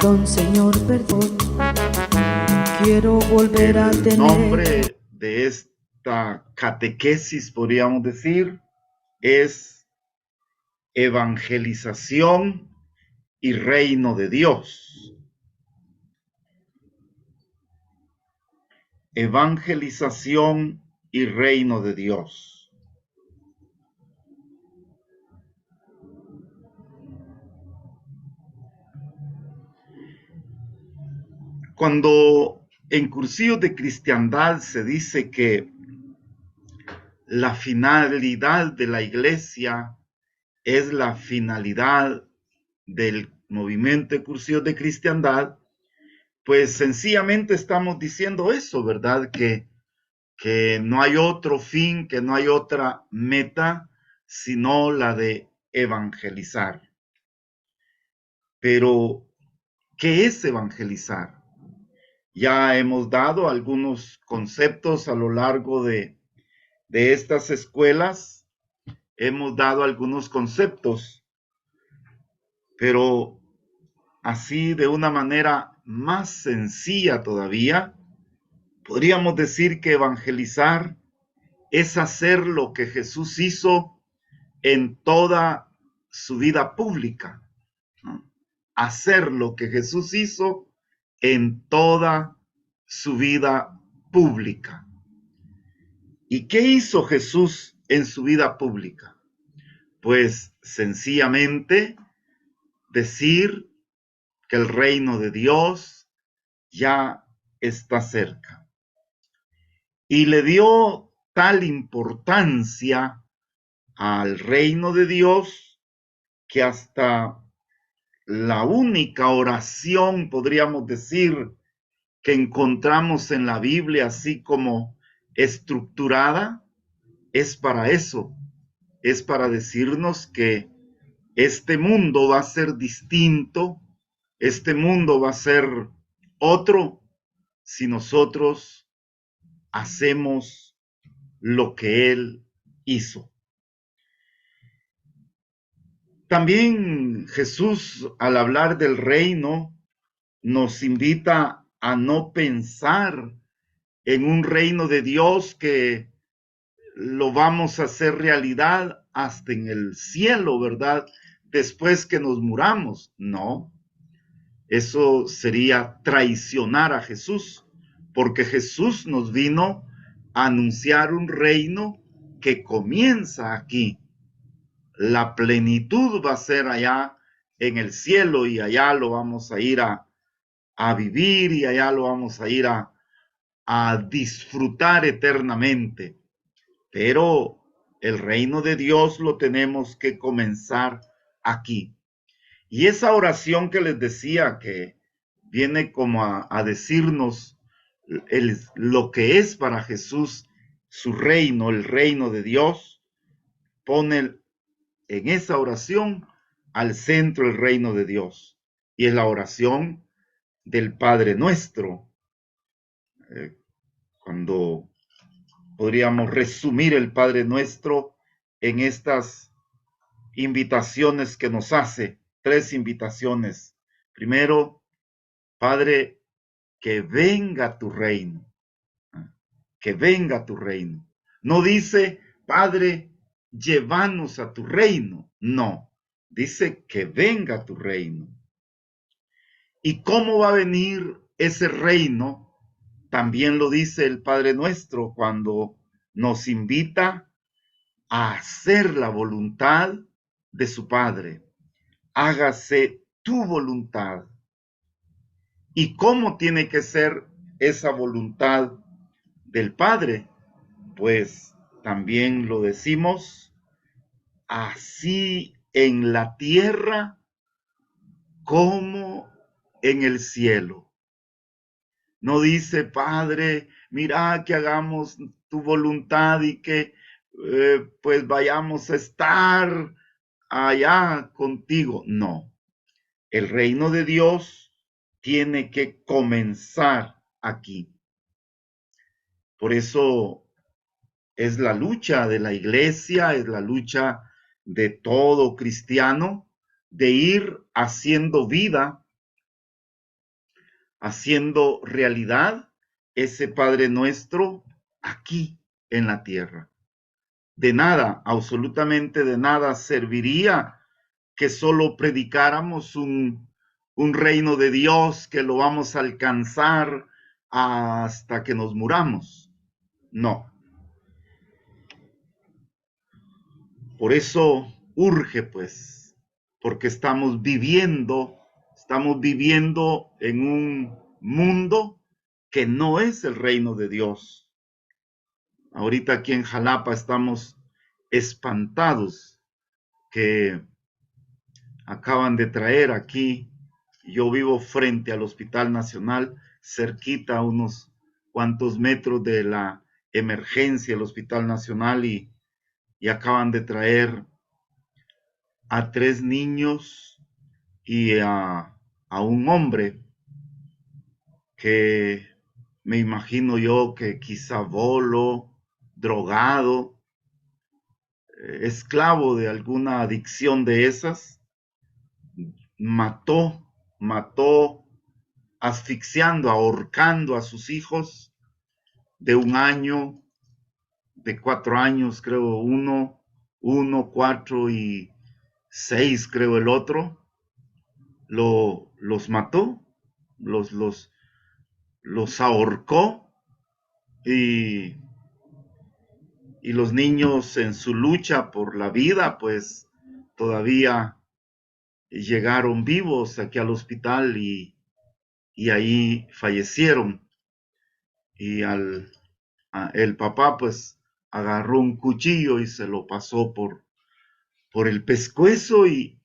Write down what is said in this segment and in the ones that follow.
Perdón, Señor, perdón. Quiero volver a tener. El nombre de esta catequesis, podríamos decir, es Evangelización y Reino de Dios. Evangelización y Reino de Dios. Cuando en Cursillos de Cristiandad se dice que la finalidad de la iglesia es la finalidad del movimiento de Cursillos de Cristiandad, pues sencillamente estamos diciendo eso, ¿verdad? Que no hay otro fin, que no hay otra meta, sino la de evangelizar. Pero, ¿qué es evangelizar? Ya hemos dado algunos conceptos a lo largo de estas escuelas, hemos dado algunos conceptos, pero así de una manera más sencilla todavía, podríamos decir que evangelizar es hacer lo que Jesús hizo en toda su vida pública, ¿no? Hacer lo que Jesús hizo en toda su vida pública. ¿Y qué hizo Jesús en su vida pública? Pues sencillamente decir que el reino de Dios ya está cerca. Y le dio tal importancia al reino de Dios que hasta la única oración, podríamos decir, que encontramos en la Biblia, así como estructurada, es para eso, es para decirnos que este mundo va a ser distinto, este mundo va a ser otro si nosotros hacemos lo que Él hizo. También Jesús, al hablar del reino, nos invita a no pensar en un reino de Dios que lo vamos a hacer realidad hasta en el cielo, ¿verdad? Después que nos muramos. No, eso sería traicionar a Jesús, porque Jesús nos vino a anunciar un reino que comienza aquí. La plenitud va a ser allá en el cielo y allá lo vamos a ir a vivir y allá lo vamos a ir a disfrutar eternamente. Pero el reino de Dios lo tenemos que comenzar aquí. Y esa oración que les decía, que viene como a decirnos lo que es para Jesús su reino, el reino de Dios, pone en esa oración al centro el reino de Dios. Y es la oración del Padre Nuestro. Cuando podríamos resumir el Padre Nuestro en estas invitaciones que nos hace, 3 invitaciones. Primero, Padre, que venga tu reino, que venga tu reino. No dice, Padre, llévanos a tu reino. No, dice que venga tu reino. ¿Y cómo va a venir ese reino? También lo dice el Padre Nuestro cuando nos invita a hacer la voluntad de su Padre. Hágase tu voluntad. ¿Y cómo tiene que ser esa voluntad del Padre? Pues también lo decimos, así en la tierra como en el cielo. No dice, Padre, mira que hagamos tu voluntad y que pues vayamos a estar allá contigo. No, el reino de Dios tiene que comenzar aquí. Por eso es la lucha de la iglesia, es la lucha de todo cristiano, de ir haciendo vida haciendo realidad ese Padre nuestro aquí en la tierra. De nada, absolutamente de nada serviría que solo predicáramos un reino de Dios que lo vamos a alcanzar hasta que nos muramos. No. Por eso urge, pues, porque estamos viviendo en un mundo que no es el reino de Dios. Ahorita aquí en Jalapa estamos espantados que acaban de traer aquí. Yo vivo frente al Hospital Nacional, cerquita, a unos cuantos metros de la emergencia del Hospital Nacional, y acaban de traer a 3 niños y a un hombre que me imagino yo que quizá bolo, drogado, esclavo de alguna adicción de esas, mató asfixiando, ahorcando a sus hijos de 1 año, de 4 años, creo, uno, 4 y 6, creo el otro. Los mató, los ahorcó, y los niños en su lucha por la vida, pues todavía llegaron vivos aquí al hospital y ahí fallecieron. Y el papá pues agarró un cuchillo y se lo pasó por el pescuezo y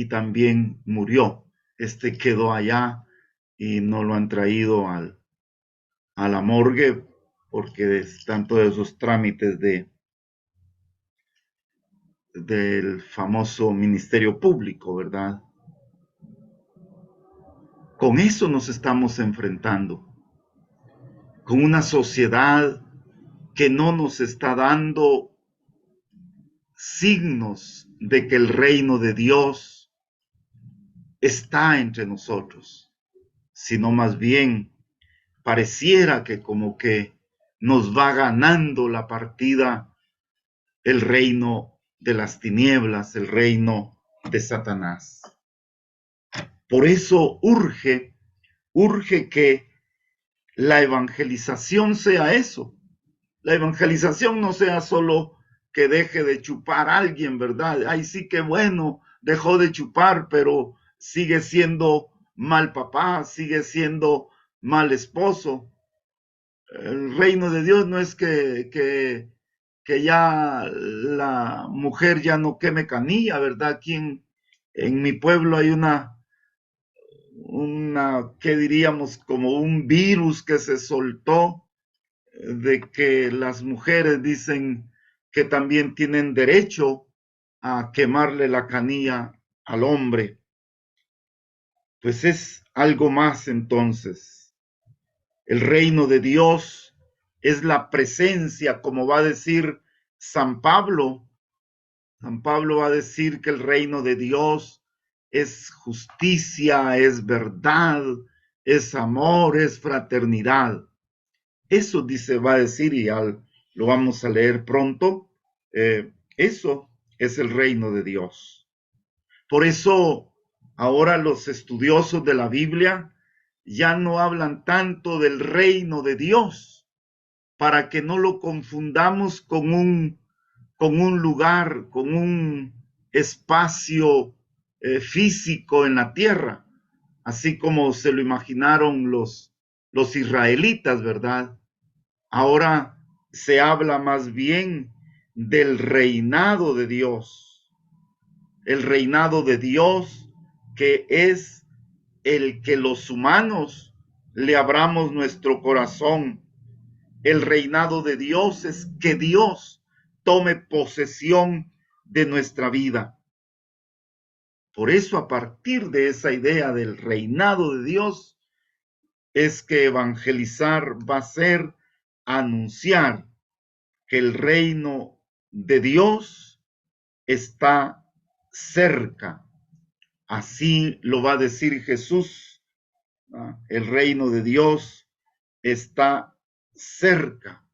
también murió. Quedó allá y no lo han traído a la morgue porque están todos esos trámites del famoso Ministerio Público, ¿verdad? Con eso nos estamos enfrentando, con una sociedad que no nos está dando signos de que el reino de Dios está entre nosotros, sino más bien pareciera que como que nos va ganando la partida el reino de las tinieblas, el reino de Satanás. Por eso urge que la evangelización sea eso. La evangelización no sea solo que deje de chupar a alguien, ¿verdad? Ay, sí, que bueno, dejó de chupar, pero sigue siendo mal papá, sigue siendo mal esposo. El reino de Dios no es que ya la mujer ya no queme canilla, ¿verdad? Aquí en mi pueblo hay ¿qué diríamos? Como un virus que se soltó, de que las mujeres dicen que también tienen derecho a quemarle la canilla al hombre. Pues es algo más entonces. El reino de Dios es la presencia, como va a decir San Pablo. San Pablo va a decir que el reino de Dios es justicia, es verdad, es amor, es fraternidad. Eso dice, va a decir, y lo vamos a leer pronto. Eso es el reino de Dios. Por eso ahora los estudiosos de la Biblia ya no hablan tanto del reino de Dios, para que no lo confundamos con un lugar, con un espacio físico en la tierra, así como se lo imaginaron los israelitas, ¿verdad? Ahora se habla más bien del reinado de Dios, el reinado de Dios que es el que los humanos le abramos nuestro corazón. El reinado de Dios es que Dios tome posesión de nuestra vida. Por eso, a partir de esa idea del reinado de Dios, es que evangelizar va a ser anunciar que el reino de Dios está cerca. Así lo va a decir Jesús El reino de Dios está cerca.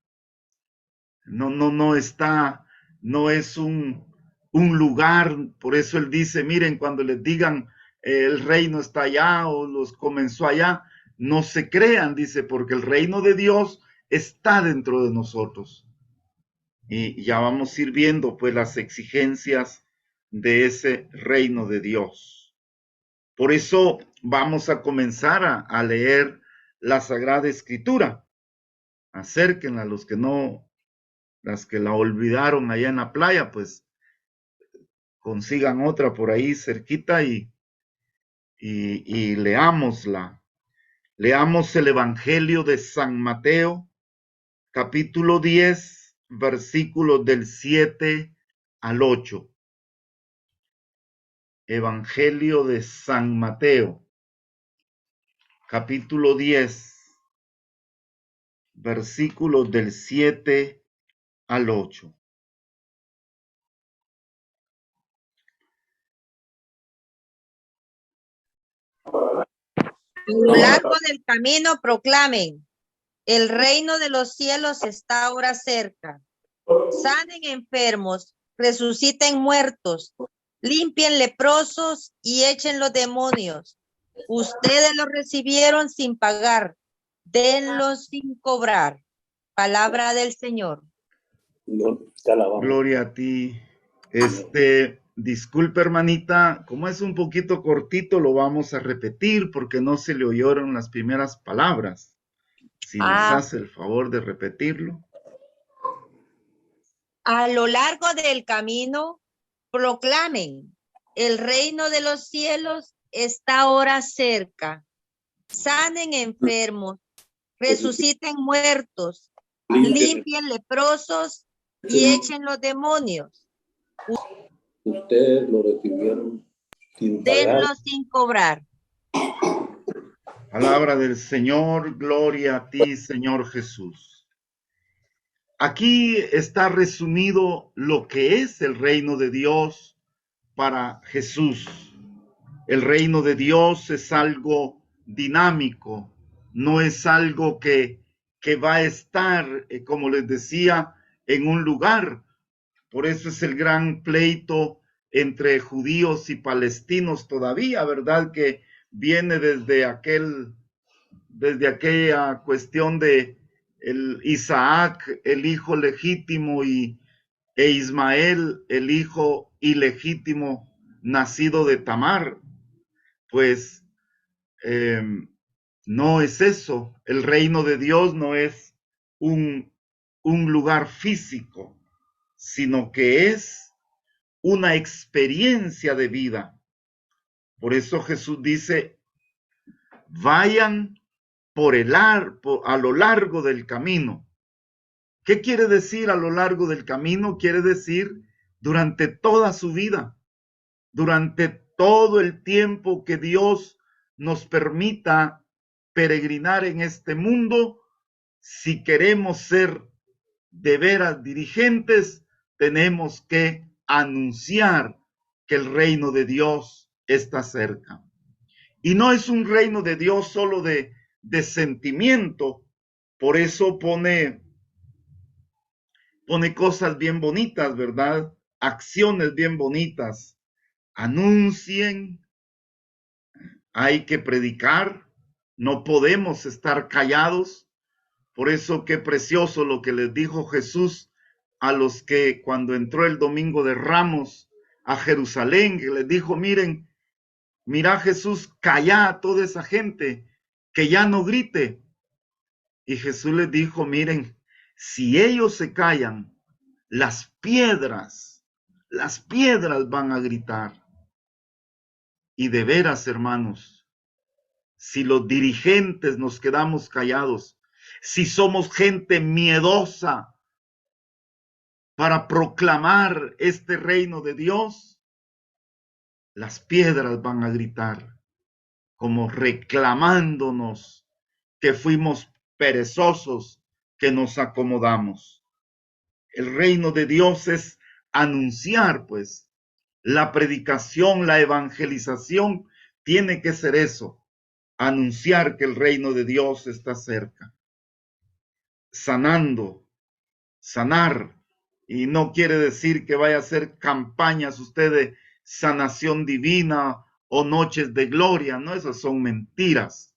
No está, no es un lugar. Por eso él dice, miren, cuando les digan el reino está allá o los comenzó allá, no se crean, dice, porque el reino de Dios está dentro de nosotros. Y ya vamos a ir viendo pues las exigencias de ese reino de Dios. Por eso vamos a comenzar a leer la Sagrada Escritura. Acérquenla a los que no, las que la olvidaron allá en la playa, pues consigan otra por ahí cerquita y leámosla. Leamos el Evangelio de San Mateo, capítulo 10, versículos del 7 al 8. Evangelio de San Mateo, capítulo 10, versículos del 7 al 8. A lo largo del camino proclamen, el reino de los cielos está ahora cerca. Sanen enfermos, resuciten muertos, limpien leprosos y echen los demonios. Ustedes los recibieron sin pagar, denlos sin cobrar. Palabra del Señor. Gloria a ti. Disculpe, hermanita, como es un poquito cortito, lo vamos a repetir porque no se le oyeron las primeras palabras. Si nos hace el favor de repetirlo. A lo largo del camino, proclamen, el reino de los cielos está ahora cerca. Sanen enfermos, resuciten muertos, limpien leprosos y echen los demonios. Ustedes lo recibieron sin pagar. Denlos sin cobrar. Palabra del Señor, gloria a ti, Señor Jesús. Aquí está resumido lo que es el reino de Dios para Jesús. El reino de Dios es algo dinámico, no es algo que va a estar, como les decía, en un lugar. Por eso es el gran pleito entre judíos y palestinos todavía, ¿verdad? Que viene desde aquella cuestión de el Isaac, el hijo legítimo, e Ismael, el hijo ilegítimo nacido de Tamar. Pues no es eso. El reino de Dios no es un lugar físico, sino que es una experiencia de vida. Por eso Jesús dice, vayan a lo largo del camino. ¿Qué quiere decir a lo largo del camino? Quiere decir durante toda su vida, durante todo el tiempo que Dios nos permita peregrinar en este mundo. Si queremos ser de veras dirigentes, tenemos que anunciar que el reino de Dios está cerca. Y no es un reino de Dios solo de sentimiento. Por eso pone cosas bien bonitas, ¿verdad? Acciones bien bonitas. Anuncien, hay que predicar, no podemos estar callados. Por eso qué precioso lo que les dijo Jesús a los que cuando entró el domingo de Ramos a Jerusalén, que les dijo, miren, mira Jesús, calla a toda esa gente, que ya no grite. Y Jesús les dijo, miren, si ellos se callan, las piedras van a gritar. Y de veras, hermanos, si los dirigentes nos quedamos callados, si somos gente miedosa para proclamar este reino de Dios, las piedras van a gritar, como reclamándonos que fuimos perezosos, que nos acomodamos. El reino de Dios es anunciar, pues, la predicación, la evangelización tiene que ser eso, anunciar que el reino de Dios está cerca. Sanando, sanar. Y no quiere decir que vaya a hacer campañas usted de sanación divina o noches de gloria, no, esas son mentiras.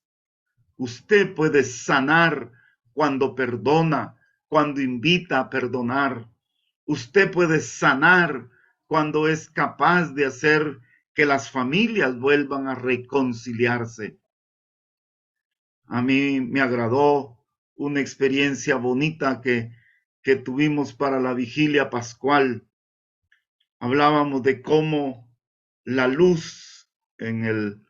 Usted puede sanar cuando perdona, cuando invita a perdonar. Usted puede sanar cuando es capaz de hacer que las familias vuelvan a reconciliarse. A mí me agradó una experiencia bonita que tuvimos para la vigilia pascual. Hablábamos de cómo la luz en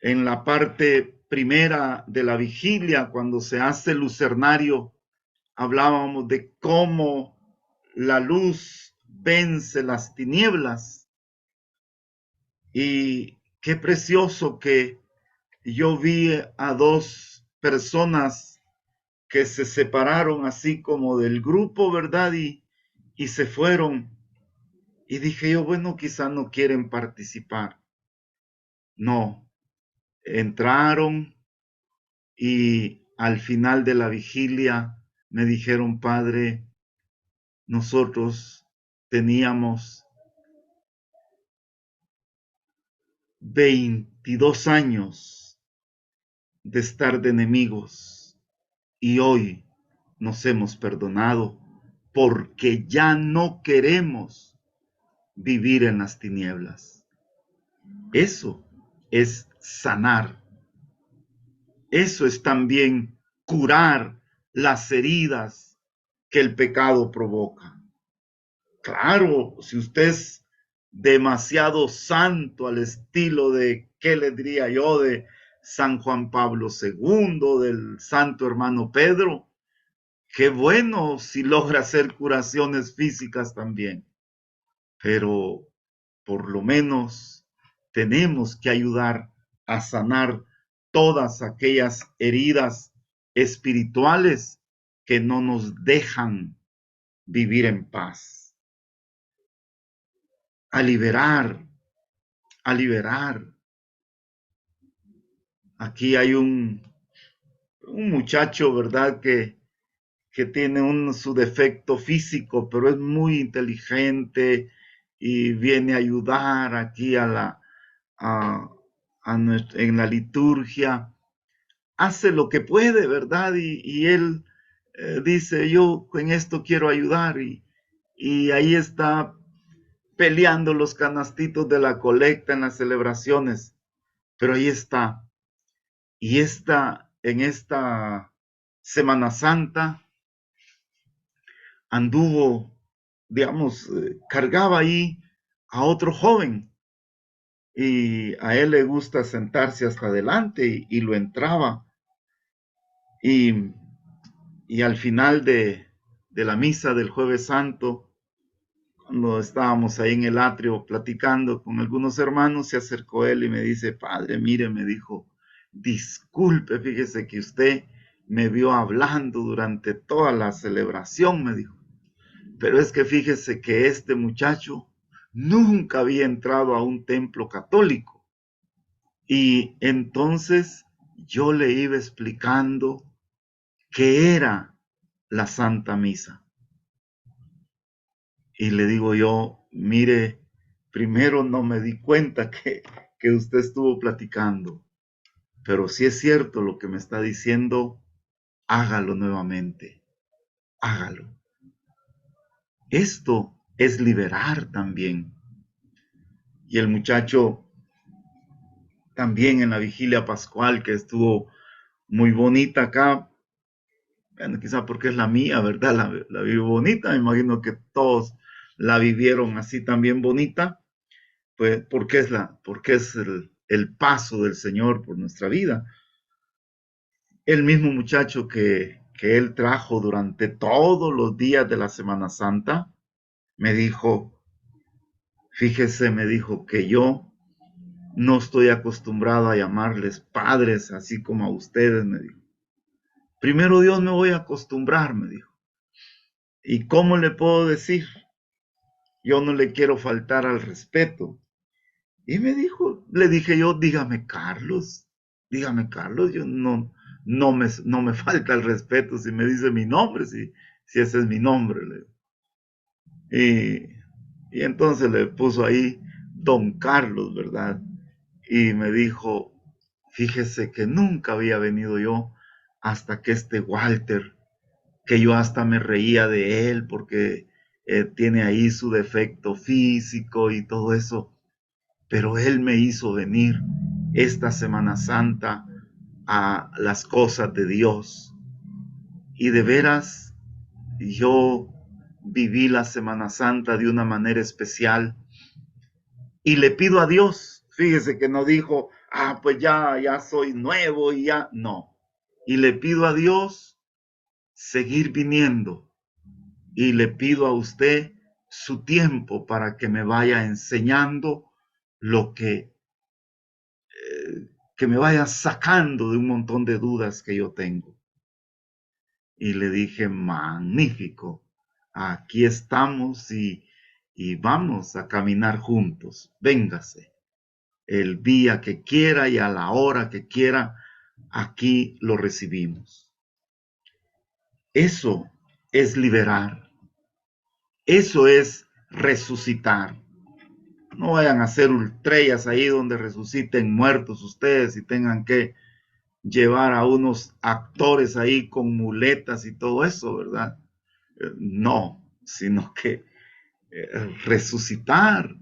la parte primera de la vigilia, cuando se hace el lucernario, hablábamos de cómo la luz vence las tinieblas. Y qué precioso que yo vi a dos personas que se separaron así como del grupo, ¿verdad? Y se fueron. Y dije yo, bueno, quizá no quieren participar. No, entraron y al final de la vigilia me dijeron, Padre, nosotros teníamos 22 años de estar de enemigos y hoy nos hemos perdonado porque ya no queremos vivir en las tinieblas. Eso es sanar. Eso es también curar las heridas que el pecado provoca. Claro, si usted es demasiado santo al estilo de, ¿qué le diría yo?, de San Juan Pablo II, del santo hermano Pedro, qué bueno si logra hacer curaciones físicas también. Pero por lo menos tenemos que ayudar a sanar todas aquellas heridas espirituales que no nos dejan vivir en paz. A liberar. Aquí hay un muchacho, ¿verdad?, que tiene su defecto físico, pero es muy inteligente y viene a ayudar aquí en la liturgia. Hace lo que puede, ¿verdad? Y él dice, yo en esto quiero ayudar, y ahí está peleando los canastitos de la colecta en las celebraciones, pero ahí está. Y en esta Semana Santa anduvo, digamos, cargaba ahí a otro joven, y a él le gusta sentarse hasta adelante y lo entraba. Y al final de la misa del Jueves Santo, cuando estábamos ahí en el atrio platicando con algunos hermanos, se acercó él y me dice, Padre, mire, me dijo, disculpe, fíjese que usted me vio hablando durante toda la celebración, me dijo, pero es que fíjese que este muchacho nunca había entrado a un templo católico. Y entonces yo le iba explicando qué era la Santa Misa. Y le digo yo, mire, primero no me di cuenta que usted estuvo platicando, pero si es cierto lo que me está diciendo, hágalo nuevamente, hágalo. Esto es liberar también. Y el muchacho también en la vigilia pascual, que estuvo muy bonita acá, bueno, quizá porque es la mía, ¿verdad? La vivo bonita, me imagino que todos la vivieron así también bonita, pues porque es el paso del Señor por nuestra vida. El mismo muchacho que él trajo durante todos los días de la Semana Santa, me dijo, fíjese, me dijo que yo no estoy acostumbrado a llamarles padres así como a ustedes, me dijo. Primero Dios me voy a acostumbrar, me dijo. ¿Y cómo le puedo decir? Yo no le quiero faltar al respeto. Y me dijo, le dije yo, dígame Carlos, yo no me falta el respeto si me dice mi nombre, si ese es mi nombre. Y, y entonces le puso ahí Don Carlos, ¿verdad? Y me dijo, fíjese que nunca había venido yo hasta que este Walter, que yo hasta me reía de él porque tiene ahí su defecto físico y todo eso, pero él me hizo venir esta Semana Santa a las cosas de Dios. Y de veras, yo viví la Semana Santa de una manera especial y le pido a Dios, fíjese que no dijo, pues ya soy nuevo y ya, no. Y le pido a Dios seguir viniendo y le pido a usted su tiempo para que me vaya enseñando lo que me vaya sacando de un montón de dudas que yo tengo. Y le dije, magnífico, aquí estamos y vamos a caminar juntos, véngase, el día que quiera y a la hora que quiera, aquí lo recibimos. Eso es liberar, eso es resucitar. No vayan a hacer ultrellas ahí donde resuciten muertos ustedes y tengan que llevar a unos actores ahí con muletas y todo eso, ¿verdad? No, sino que resucitar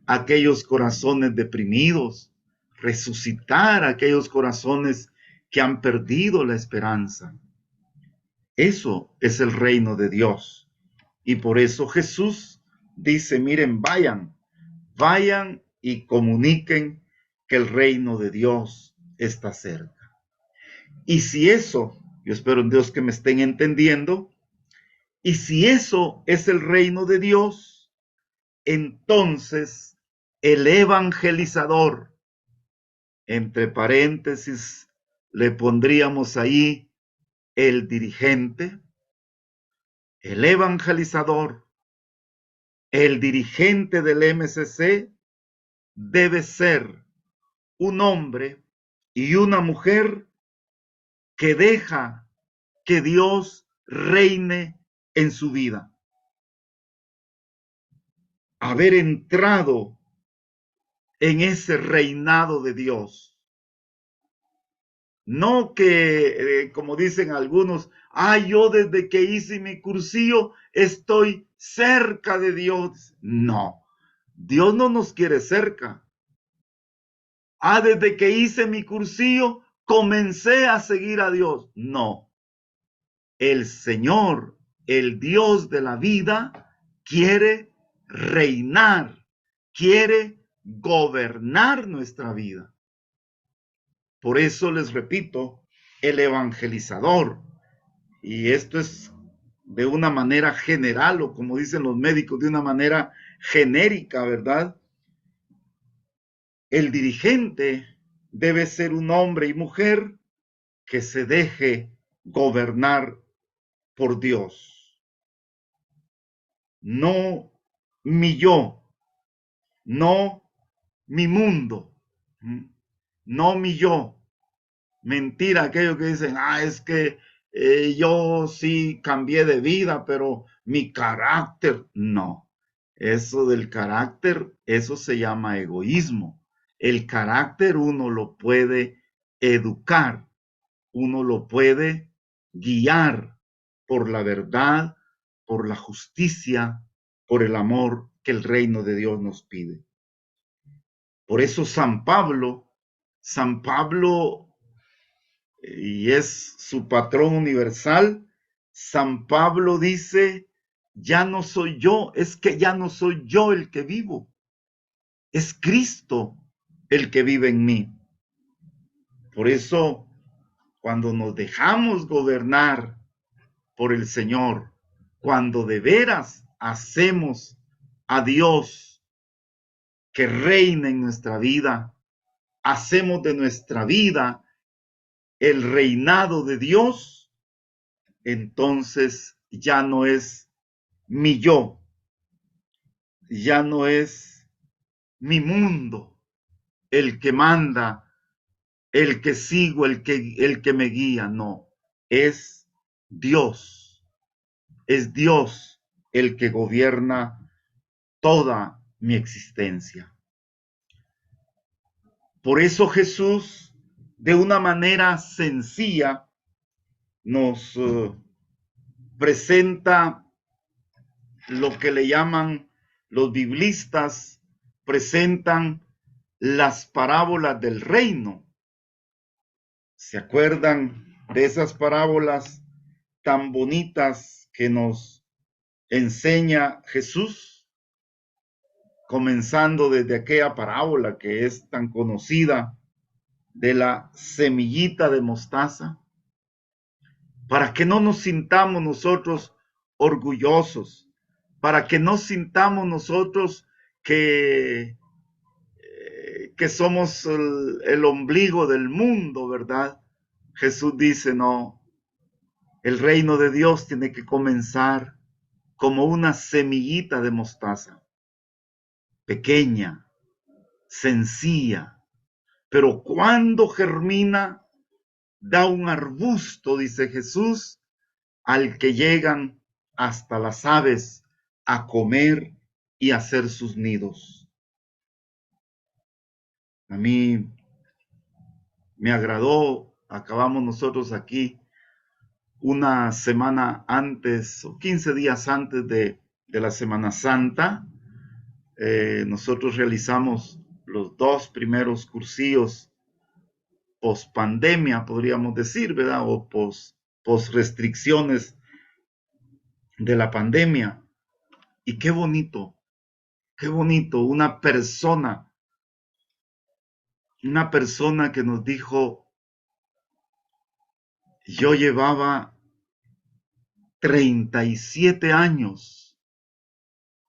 aquellos corazones deprimidos, resucitar aquellos corazones que han perdido la esperanza. Eso es el reino de Dios. Y por eso Jesús dice, miren, vayan y comuniquen que el reino de Dios está cerca. Y si eso, yo espero en Dios que me estén entendiendo, y si eso es el reino de Dios, entonces el evangelizador, entre paréntesis, le pondríamos ahí el dirigente, el evangelizador, el dirigente del MCC debe ser un hombre y una mujer que deja que Dios reine en su vida. Haber entrado en ese reinado de Dios. No que, como dicen algunos, yo desde que hice mi cursillo estoy cerca de Dios. No, Dios no nos quiere cerca. Desde que hice mi cursillo comencé a seguir a Dios. No, el Señor, el Dios de la vida, quiere reinar, quiere gobernar nuestra vida. Por eso les repito, el evangelizador, y esto es de una manera general, o como dicen los médicos, de una manera genérica, ¿verdad? El dirigente debe ser un hombre y mujer que se deje gobernar por Dios. No mi yo, no mi mundo, no mi yo. Mentira aquellos que dicen, es que yo sí cambié de vida, pero mi carácter, no. Eso del carácter, eso se llama egoísmo. El carácter uno lo puede educar, uno lo puede guiar por la verdad, por la justicia, por el amor que el reino de Dios nos pide. Por eso San Pablo, y es su patrón universal, San Pablo dice, ya no soy yo, es que ya no soy yo el que vivo, es Cristo el que vive en mí. Por eso, cuando nos dejamos gobernar por el Señor, cuando de veras hacemos a Dios que reine en nuestra vida, hacemos de nuestra vida el reinado de Dios, entonces ya no es mi yo, ya no es mi mundo, el que manda, el que sigo, el que me guía, no, es Dios el que gobierna toda mi existencia. Por eso Jesús, de una manera sencilla, nos presenta lo que le llaman los biblistas, presentan las parábolas del reino. ¿Se acuerdan de esas parábolas tan bonitas que nos enseña Jesús? Comenzando desde aquella parábola que es tan conocida de la semillita de mostaza, para que no nos sintamos nosotros orgullosos, para que no sintamos nosotros que somos el ombligo del mundo, ¿verdad? Jesús dice, no, el reino de Dios tiene que comenzar como una semillita de mostaza, pequeña, sencilla, pero cuando germina, da un arbusto, dice Jesús, al que llegan hasta las aves a comer y a hacer sus nidos. A mí me agradó, acabamos nosotros aquí una semana antes o 15 días antes de la Semana Santa. Nosotros realizamos los 2 primeros cursillos post pandemia, podríamos decir, ¿verdad? O post restricciones de la pandemia. Y qué bonito, una persona que nos dijo, yo llevaba 37 años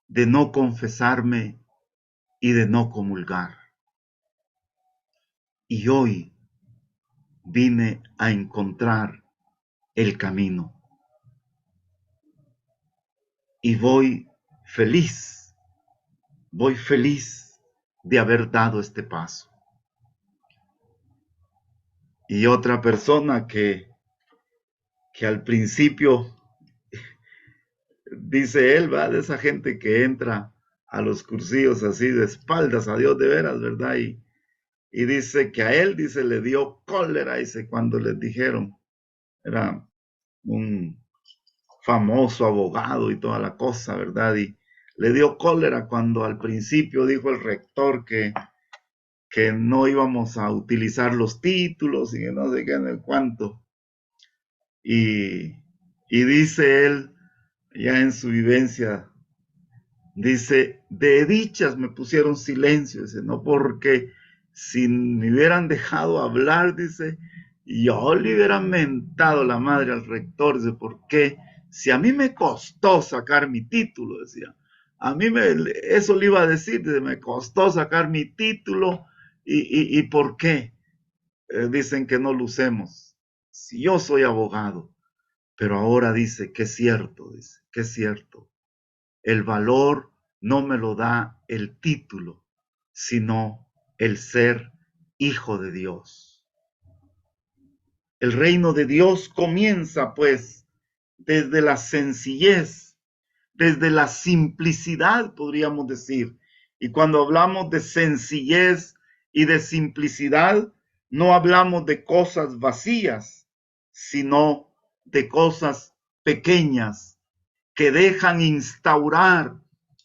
de no confesarme y de no comulgar. Y hoy vine a encontrar el camino. Y voy feliz de haber dado este paso. Y otra persona que al principio, dice él, va de esa gente que entra a los cursillos así de espaldas a Dios de veras, ¿verdad? Y dice que a él, dice, le dio cólera, dice, cuando les dijeron, era un famoso abogado y toda la cosa, ¿verdad? Y le dio cólera cuando al principio dijo el rector que no íbamos a utilizar los títulos y que no sé qué en el cuánto. Y dice él, ya en su vivencia, dice, de dichas me pusieron silencio, dice, no, porque si me hubieran dejado hablar, dice, yo le hubiera mentado la madre al rector, dice, porque si a mí me costó sacar mi título, decía, a mí eso le iba a decir, dice, me costó sacar mi título, y ¿por qué? Dicen que no lo usemos, si yo soy abogado, pero ahora dice que es cierto, dice, que es cierto, el valor no me lo da el título, sino el ser hijo de Dios. El reino de Dios comienza, pues, desde la sencillez, desde la simplicidad, podríamos decir. Y cuando hablamos de sencillez y de simplicidad, no hablamos de cosas vacías, sino de cosas pequeñas que dejan instaurar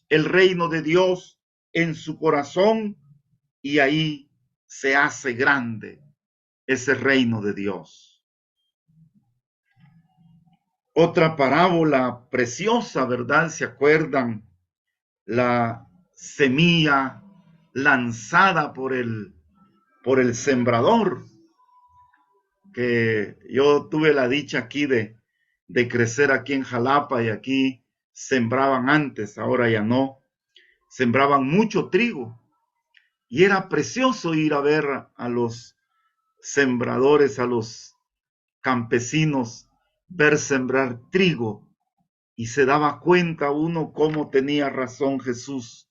el reino de Dios en su corazón, y ahí se hace grande ese reino de Dios. Otra parábola preciosa, ¿verdad? ¿Se acuerdan? La semilla lanzada por el sembrador, que yo tuve la dicha aquí de crecer aquí en Jalapa, y aquí sembraban antes, ahora ya no, sembraban mucho trigo, y era precioso ir a ver a los sembradores, a los campesinos, ver sembrar trigo, y se daba cuenta uno cómo tenía razón Jesús,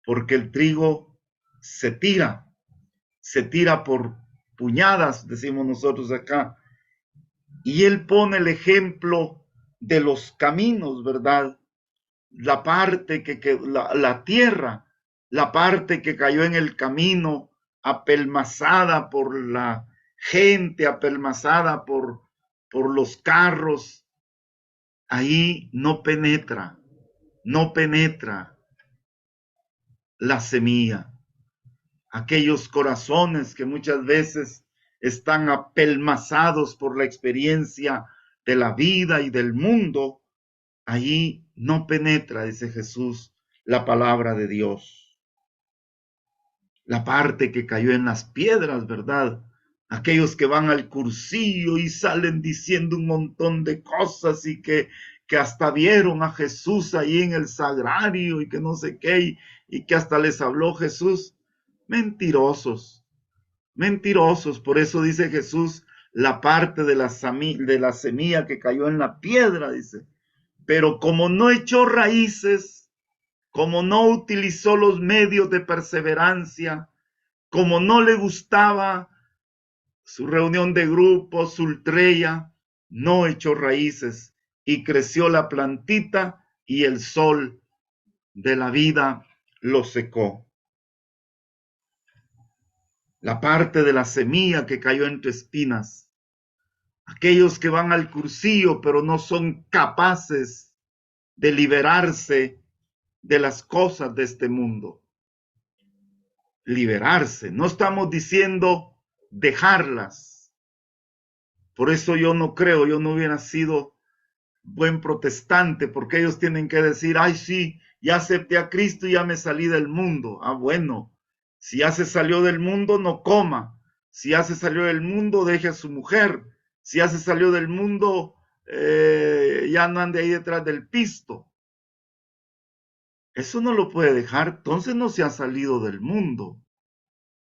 porque el trigo se tira, se tira por puñadas, decimos nosotros acá. Y él pone el ejemplo de los caminos, ¿verdad? La parte la tierra, la parte que cayó en el camino, apelmazada por la gente, apelmazada por los carros, ahí no penetra la semilla. Aquellos corazones que muchas veces están apelmazados por la experiencia de la vida y del mundo, allí no penetra, dice Jesús, la palabra de Dios. La parte que cayó en las piedras, ¿verdad? Aquellos que van al cursillo y salen diciendo un montón de cosas y que hasta vieron a Jesús ahí en el sagrario y que no sé qué, y que hasta les habló Jesús. Mentirosos, mentirosos. Por eso dice Jesús, la parte de la semilla que cayó en la piedra, dice. Pero como no echó raíces, como no utilizó los medios de perseverancia, como no le gustaba su reunión de grupos, su ultrella, no echó raíces y creció la plantita y el sol de la vida lo secó. La parte de la semilla que cayó entre espinas, aquellos que van al cursillo pero no son capaces de liberarse de las cosas de este mundo. Liberarse, no estamos diciendo dejarlas. Por eso yo no creo, yo no hubiera sido buen protestante, porque ellos tienen que decir, ay sí, ya acepté a Cristo y ya me salí del mundo. Ah, bueno, si ya se salió del mundo, no coma. Si ya se salió del mundo, deje a su mujer. Si ya se salió del mundo, ya no ande ahí detrás del pisto. Eso no lo puede dejar, entonces no se ha salido del mundo.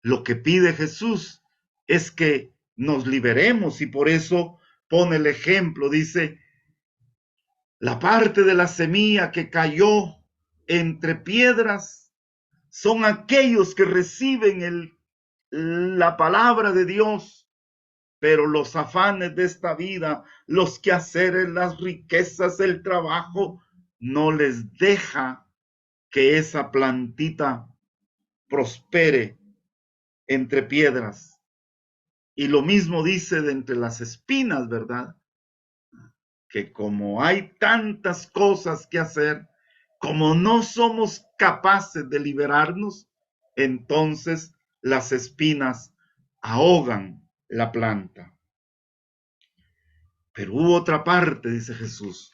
Lo que pide Jesús es que nos liberemos y por eso pone el ejemplo, dice, la parte de la semilla que cayó entre piedras son aquellos que reciben la palabra de Dios, pero los afanes de esta vida, los quehaceres, las riquezas, el trabajo, no les deja que esa plantita prospere entre piedras. Y lo mismo dice de entre las espinas, ¿verdad? Que como hay tantas cosas que hacer, como no somos capaces de liberarnos, entonces las espinas ahogan la planta. Pero hubo otra parte, dice Jesús,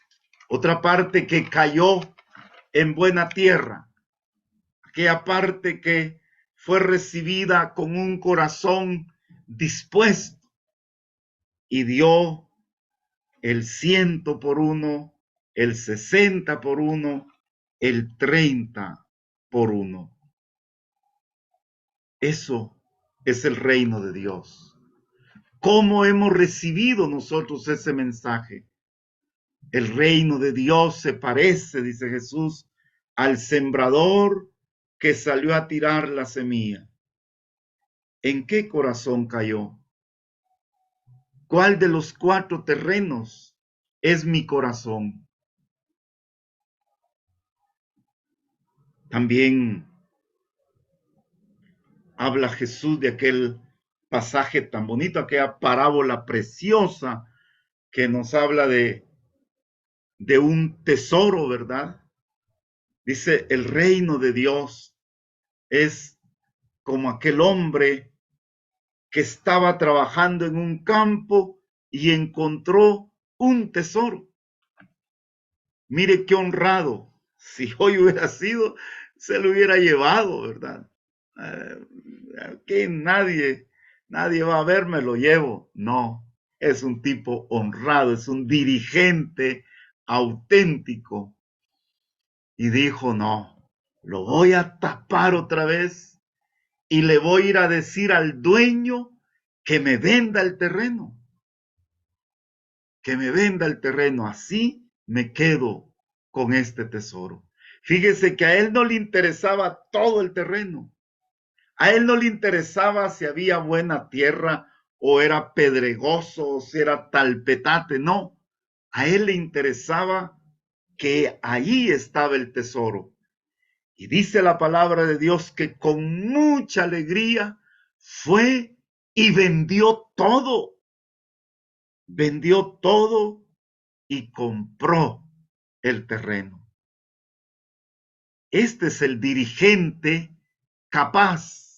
otra parte que cayó en buena tierra, aquella parte que fue recibida con un corazón dispuesto y dio el 100 por uno, el 60 por uno, el 30 por uno. Eso es el reino de Dios. ¿Cómo hemos recibido nosotros ese mensaje? El reino de Dios se parece, dice Jesús, al sembrador que salió a tirar la semilla. ¿En qué corazón cayó? ¿Cuál de los 4 terrenos es mi corazón? También habla Jesús de aquel pasaje tan bonito, aquella parábola preciosa que nos habla de un tesoro, ¿verdad? Dice, el reino de Dios es como aquel hombre que estaba trabajando en un campo y encontró un tesoro. Mire qué honrado. Si hoy hubiera sido, se lo hubiera llevado, ¿verdad? Aquí nadie va a ver, me lo llevo. No, es un tipo honrado, es un dirigente auténtico. Y dijo, no, lo voy a tapar otra vez y le voy a ir a decir al dueño que me venda el terreno. Que me venda el terreno, así me quedo con este tesoro. Fíjese que a él no le interesaba todo el terreno. A él no le interesaba si había buena tierra o era pedregoso o si era talpetate, no. A él le interesaba que ahí estaba el tesoro. Y dice la palabra de Dios que con mucha alegría fue y vendió todo. Vendió todo y compró el terreno. Este es el dirigente capaz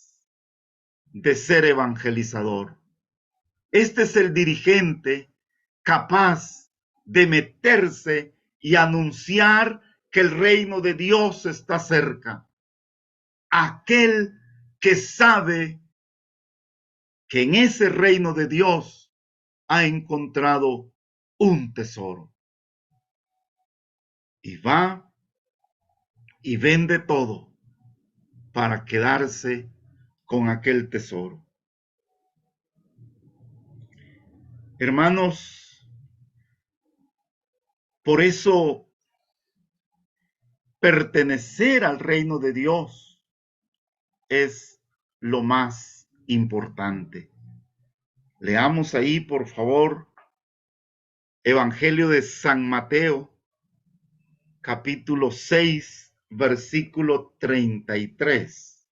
de ser evangelizador. Este es el dirigente capaz de meterse y anunciar que el reino de Dios está cerca. Aquel que sabe que en ese reino de Dios ha encontrado un tesoro. Y va y vende todo para quedarse con aquel tesoro. Hermanos, por eso pertenecer al reino de Dios es lo más importante. Leamos ahí, por favor, Evangelio de San Mateo, capítulo 6, versículo 33.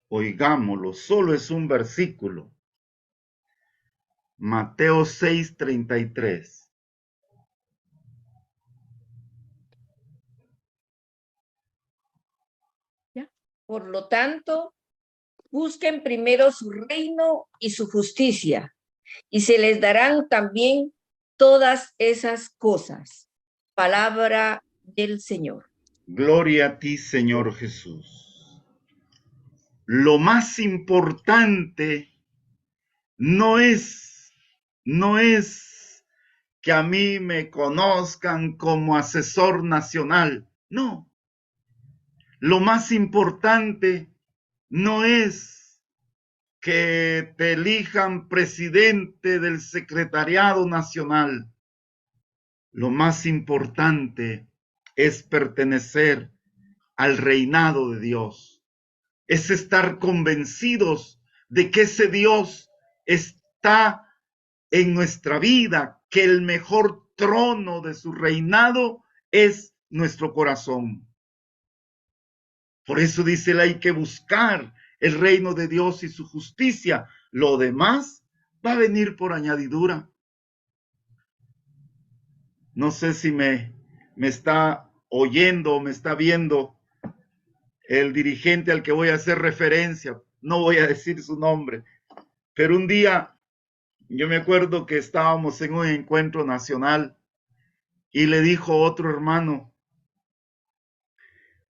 Oigámoslo, solo es un versículo. Mateo 6, 33. Por lo tanto, busquen primero su reino y su justicia, y se les darán también todas esas cosas. Palabra del Señor. Gloria a ti, Señor Jesús. Lo más importante no es que a mí me conozcan como asesor nacional. No. Lo más importante no es que te elijan presidente del Secretariado Nacional. Lo más importante es pertenecer al reinado de Dios. Es estar convencidos de que ese Dios está en nuestra vida, que el mejor trono de su reinado es nuestro corazón. Por eso dice él, hay que buscar el reino de Dios y su justicia. Lo demás va a venir por añadidura. No sé si me está oyendo o me está viendo el dirigente al que voy a hacer referencia. No voy a decir su nombre, pero un día yo me acuerdo que estábamos en un encuentro nacional y le dijo otro hermano,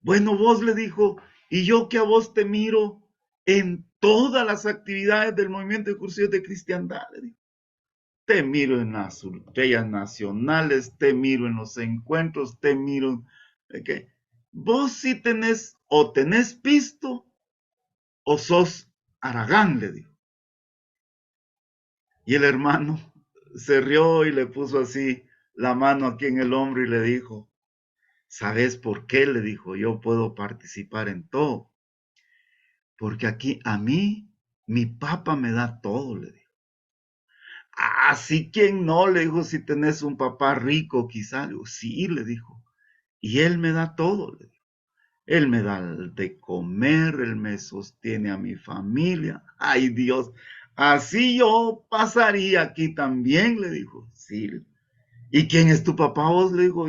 bueno, vos, le dijo, y yo que a vos te miro en todas las actividades del movimiento de cursillos de cristiandad, le dijo. Te miro en las estrellas nacionales, te miro en los encuentros, te miro, ¿qué? Vos sí tenés, o tenés pisto, o sos haragán, le dijo. Y el hermano se rió y le puso así la mano aquí en el hombro y le dijo, ¿sabes por qué? Le dijo, yo puedo participar en todo. Porque aquí a mí, mi papá me da todo, le dijo. Así quien no, le dijo, si tenés un papá rico, quizá. Le dijo, sí, le dijo. Y él me da todo, le dijo. Él me da de comer, él me sostiene a mi familia. Ay, Dios, así yo pasaría aquí también, le dijo. Sí. ¿Y quién es tu papá vos? Le dijo.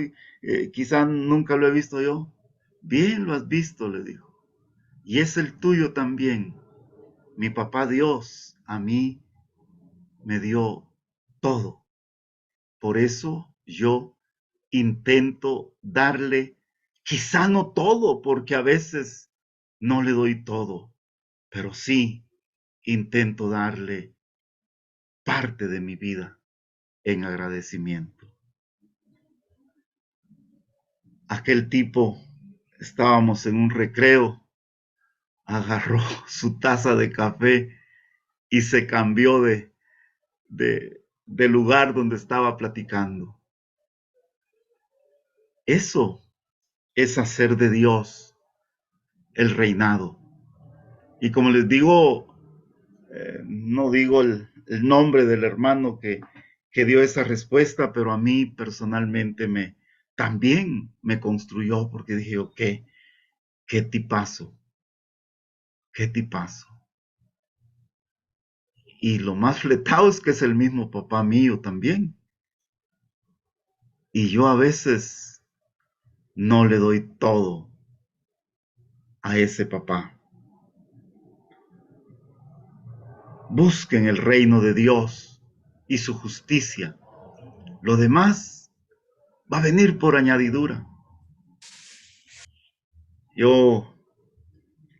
Quizá nunca lo he visto yo. Bien lo has visto, le dijo. Y es el tuyo también. Mi papá Dios a mí me dio todo. Por eso yo intento darle, quizá no todo, porque a veces no le doy todo, pero sí intento darle parte de mi vida en agradecimiento. Aquel tipo, estábamos en un recreo, agarró su taza de café y se cambió de lugar donde estaba platicando. Eso es hacer de Dios el reinado. Y como les digo, no digo el nombre del hermano que dio esa respuesta, pero a mí personalmente también me construyó, porque dije, ok, qué tipazo, qué tipazo. Y lo más fletado es que es el mismo papá mío también. Y yo a veces no le doy todo a ese papá. Busquen el reino de Dios y su justicia. Lo demás va a venir por añadidura. Yo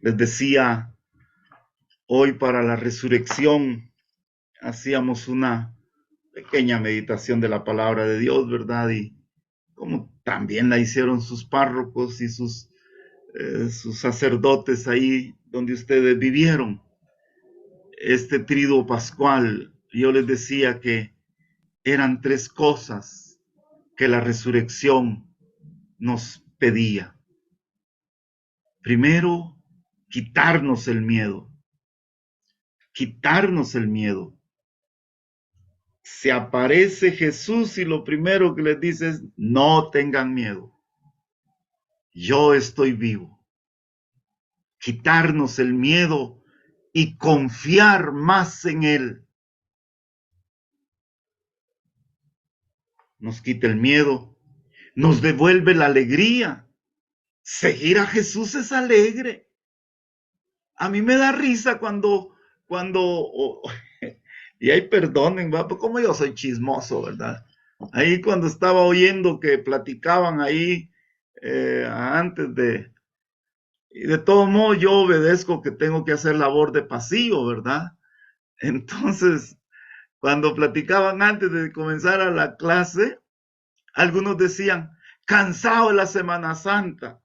les decía, hoy para la resurrección hacíamos una pequeña meditación de la palabra de Dios, ¿verdad? Y como también la hicieron sus párrocos y sus sacerdotes ahí donde ustedes vivieron. Este triduo pascual, yo les decía que eran 3 cosas que la resurrección nos pedía. Primero, quitarnos el miedo. Quitarnos el miedo. Se aparece Jesús y lo primero que les dice es, no tengan miedo. Yo estoy vivo. Quitarnos el miedo y confiar más en Él. Nos quita el miedo, nos devuelve la alegría. Seguir a Jesús es alegre. A mí me da risa cuando y ahí perdonen, ¿va? Pues como yo soy chismoso, ¿verdad? Ahí cuando estaba oyendo que platicaban ahí antes y de todo modo yo obedezco que tengo que hacer labor de pasillo, ¿verdad? Entonces, cuando platicaban antes de comenzar a la clase, algunos decían, cansado de la Semana Santa.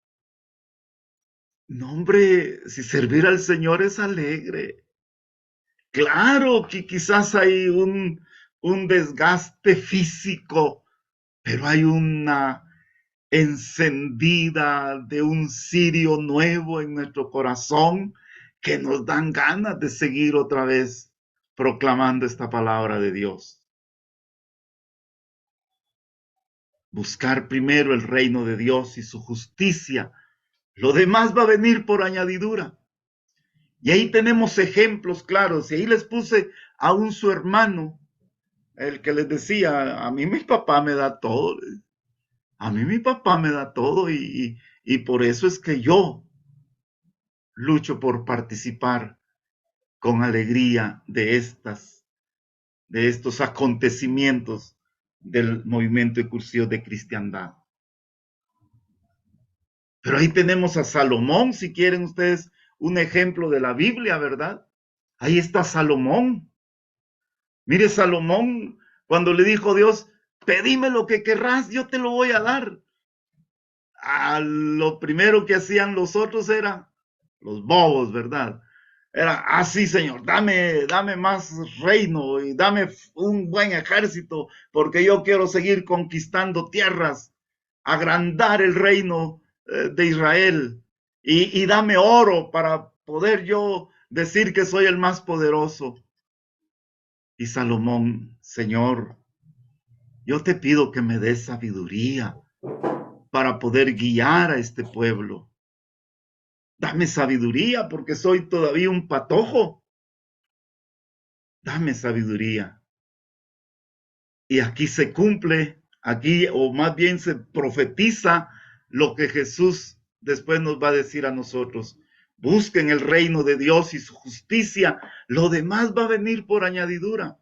No, hombre, si servir al Señor es alegre. Claro que quizás hay un desgaste físico, pero hay una encendida de un cirio nuevo en nuestro corazón que nos dan ganas de seguir otra vez proclamando esta palabra de Dios. Buscar primero el reino de Dios y su justicia. Lo demás va a venir por añadidura. Y ahí tenemos ejemplos claros. Y ahí les puse a su hermano, el que les decía, a mí mi papá me da todo. A mí mi papá me da todo y por eso es que yo lucho por participar con alegría de estos acontecimientos del movimiento excursivo de cristiandad. Pero ahí tenemos a Salomón, si quieren ustedes un ejemplo de la Biblia, ¿verdad? Ahí está Salomón. Mire, Salomón, cuando le dijo Dios, pedime lo que querrás, yo te lo voy a dar. Lo primero que hacían los otros era, los bobos, ¿verdad? Era, sí, Señor, dame más reino y dame un buen ejército, porque yo quiero seguir conquistando tierras, agrandar el reino de Israel y dame oro para poder yo decir que soy el más poderoso. Y Salomón, Señor, yo te pido que me des sabiduría para poder guiar a este pueblo. Dame sabiduría porque soy todavía un patojo. Dame sabiduría. Y aquí se cumple, o más bien se profetiza lo que Jesús después nos va a decir a nosotros. Busquen el reino de Dios y su justicia. Lo demás va a venir por añadidura.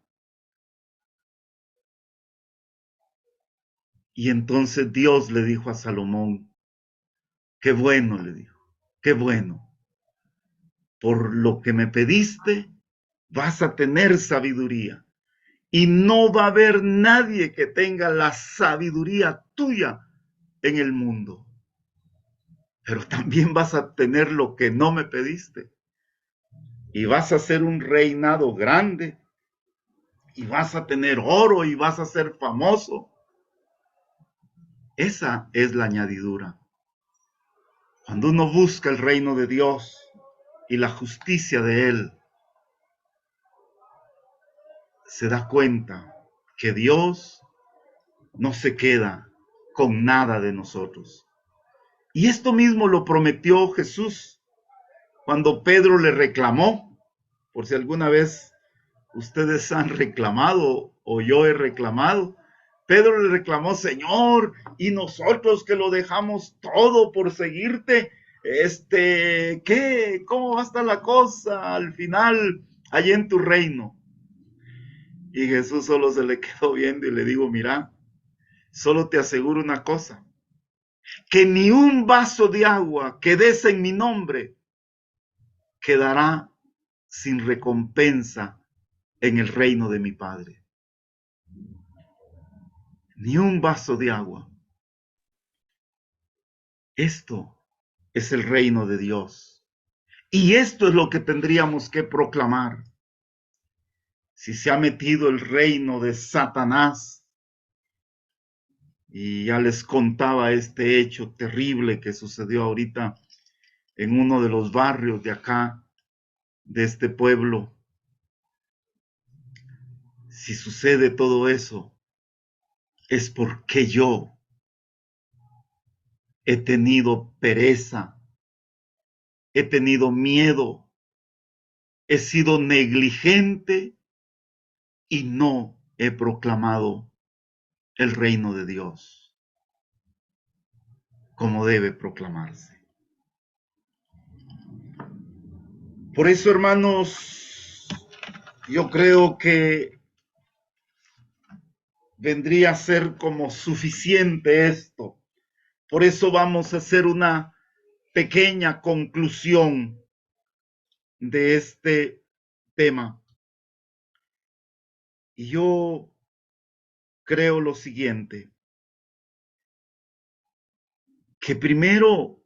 Y entonces Dios le dijo a Salomón, qué bueno, le dijo, qué bueno. Por lo que me pediste, vas a tener sabiduría. Y no va a haber nadie que tenga la sabiduría tuya en el mundo. Pero también vas a tener lo que no me pediste. Y vas a ser un reinado grande. Y vas a tener oro y vas a ser famoso. Esa es la añadidura. Cuando uno busca el reino de Dios y la justicia de Él, se da cuenta que Dios no se queda con nada de nosotros. Y esto mismo lo prometió Jesús cuando Pedro le reclamó, por si alguna vez ustedes han reclamado o yo he reclamado. Pedro le reclamó: Señor, y nosotros que lo dejamos todo por seguirte, ¿qué? ¿Cómo va a estar la cosa al final allí en tu reino? Y Jesús solo se le quedó viendo y le dijo: mira, solo te aseguro una cosa, que ni un vaso de agua que des en mi nombre quedará sin recompensa en el reino de mi Padre. Ni un vaso de agua. Esto es el reino de Dios. Y esto es lo que tendríamos que proclamar. Si se ha metido el reino de Satanás, y ya les contaba este hecho terrible que sucedió ahorita en uno de los barrios de acá, de este pueblo. Si sucede todo eso, es porque yo he tenido pereza, he tenido miedo, he sido negligente y no he proclamado el reino de Dios como debe proclamarse. Por eso, hermanos, yo creo que vendría a ser como suficiente esto. Por eso vamos a hacer una pequeña conclusión de este tema. Y yo creo lo siguiente, que primero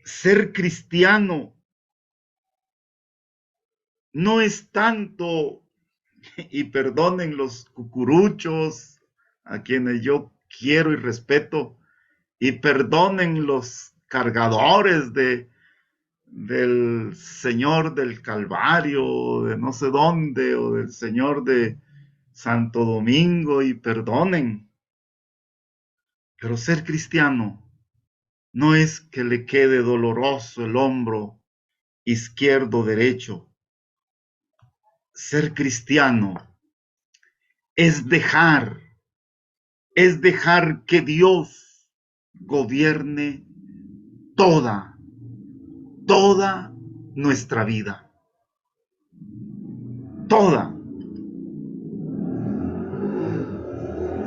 ser cristiano no es tanto, y perdonen los cucuruchos, a quienes yo quiero y respeto, y perdonen los cargadores del Señor del Calvario, de no sé dónde, o del Señor de Santo Domingo, y perdonen. Pero ser cristiano no es que le quede doloroso el hombro izquierdo, derecho. Ser cristiano es dejar que Dios gobierne toda nuestra vida. Toda.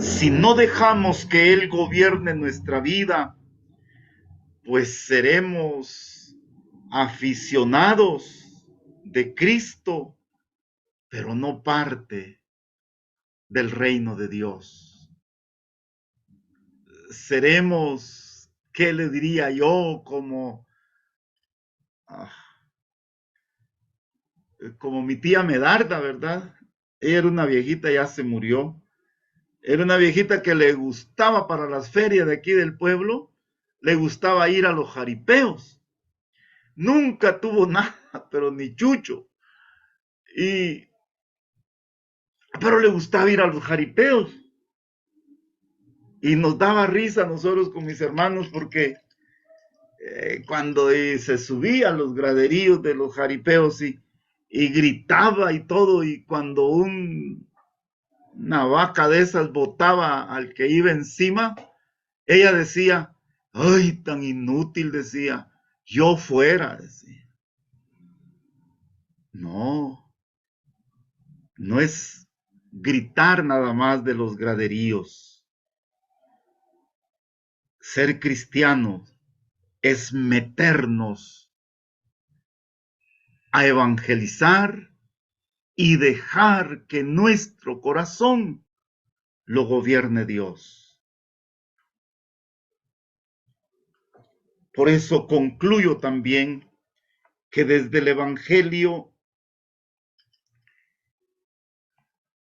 Si no dejamos que Él gobierne nuestra vida, pues seremos aficionados de Cristo, pero no parte del reino de Dios. Seremos, ¿qué le diría yo? Como mi tía Medarda, ¿verdad? Ella era una viejita, ya se murió. Era una viejita que le gustaba para las ferias de aquí del pueblo, le gustaba ir a los jaripeos. Nunca tuvo nada, pero ni chucho. Pero le gustaba ir a los jaripeos. Y nos daba risa a nosotros con mis hermanos porque cuando se subía a los graderíos de los jaripeos y gritaba y todo, y cuando una vaca de esas botaba al que iba encima, ella decía: ay, tan inútil, decía, yo fuera, decía. No es gritar nada más de los graderíos. Ser cristiano es meternos a evangelizar y dejar que nuestro corazón lo gobierne Dios. Por eso concluyo también que desde el Evangelio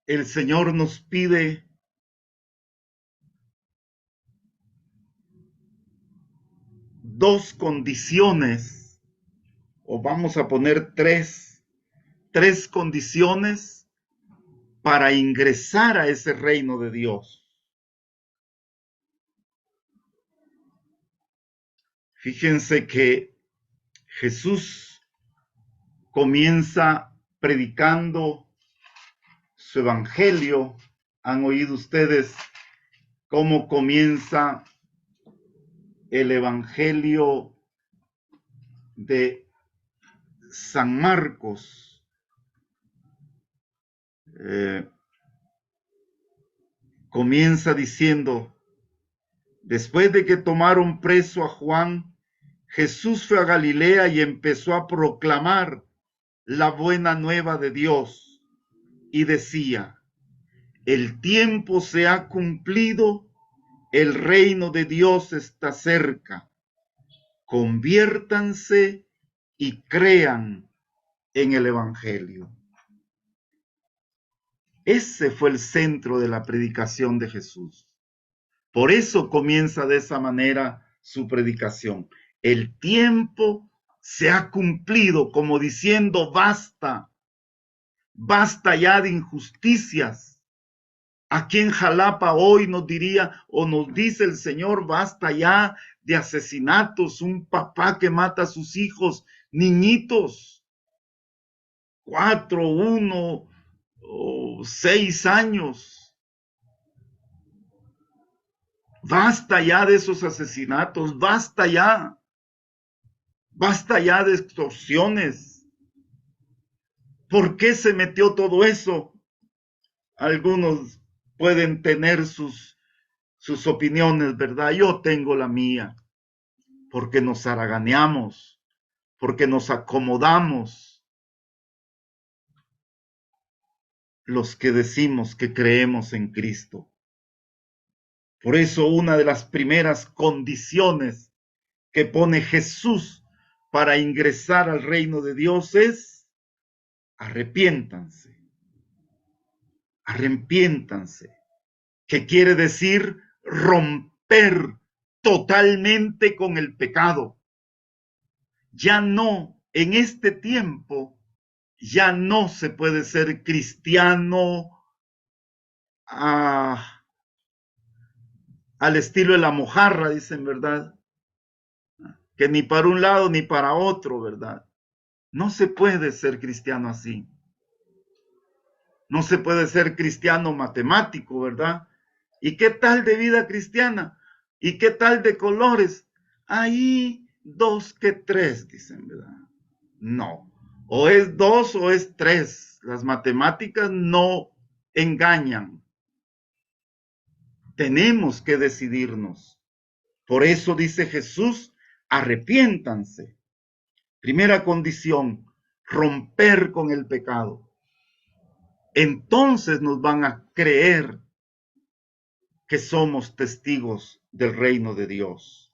el Señor nos pide dos condiciones, o vamos a poner tres condiciones para ingresar a ese reino de Dios. Fíjense que Jesús comienza predicando su evangelio. ¿Han oído ustedes cómo comienza el evangelio de San Marcos? Comienza diciendo: después de que tomaron preso a Juan, Jesús fue a Galilea y empezó a proclamar la buena nueva de Dios y decía: el tiempo se ha cumplido, el reino de Dios está cerca. Conviértanse y crean en el evangelio. Ese fue el centro de la predicación de Jesús. Por eso comienza de esa manera su predicación. El tiempo se ha cumplido, como diciendo: basta, basta ya de injusticias. Aquí en Jalapa hoy nos diría o nos dice el Señor: basta ya de asesinatos. Un papá que mata a sus hijos, niñitos, 4, 1 o 6 años. Basta ya de esos asesinatos, basta ya de extorsiones. ¿Por qué se metió todo eso? Algunos pueden tener sus opiniones, ¿verdad? Yo tengo la mía. Porque nos haraganeamos, porque nos acomodamos los que decimos que creemos en Cristo. Por eso una de las primeras condiciones que pone Jesús para ingresar al reino de Dios es: arrepiéntanse. Arrepiéntanse, que quiere decir romper totalmente con el pecado. Ya no, en este tiempo, ya no se puede ser cristiano al estilo de la mojarra, dicen, ¿verdad? Que ni para un lado ni para otro, ¿verdad? No se puede ser cristiano así. No se puede ser cristiano matemático, ¿verdad? ¿Y qué tal de vida cristiana? ¿Y qué tal de colores? Ahí 2 que 3, dicen, ¿verdad? No. O es 2 o es 3. Las matemáticas no engañan. Tenemos que decidirnos. Por eso dice Jesús: arrepiéntanse. Primera condición: romper con el pecado. Entonces nos van a creer que somos testigos del reino de Dios.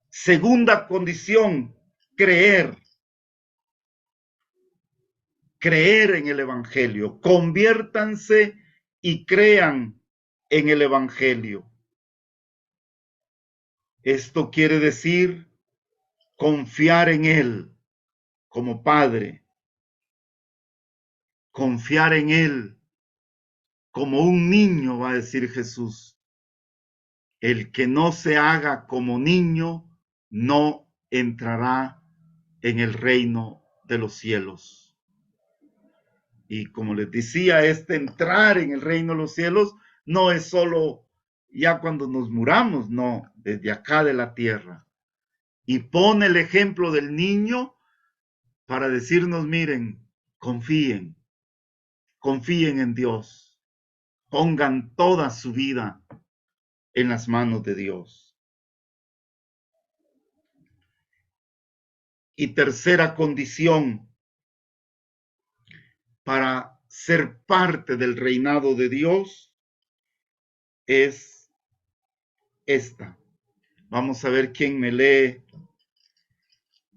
Segunda condición: creer. Creer en el evangelio. Conviértanse y crean en el evangelio. Esto quiere decir confiar en él como Padre. Confiar en él como un niño, va a decir Jesús. El que no se haga como niño no entrará en el reino de los cielos. Y como les decía, este entrar en el reino de los cielos no es solo ya cuando nos muramos, no, desde acá de la tierra. Y pone el ejemplo del niño para decirnos: miren, confíen en Dios, pongan toda su vida en las manos de Dios. Y tercera condición para ser parte del reinado de Dios es esta. Vamos a ver quién me lee.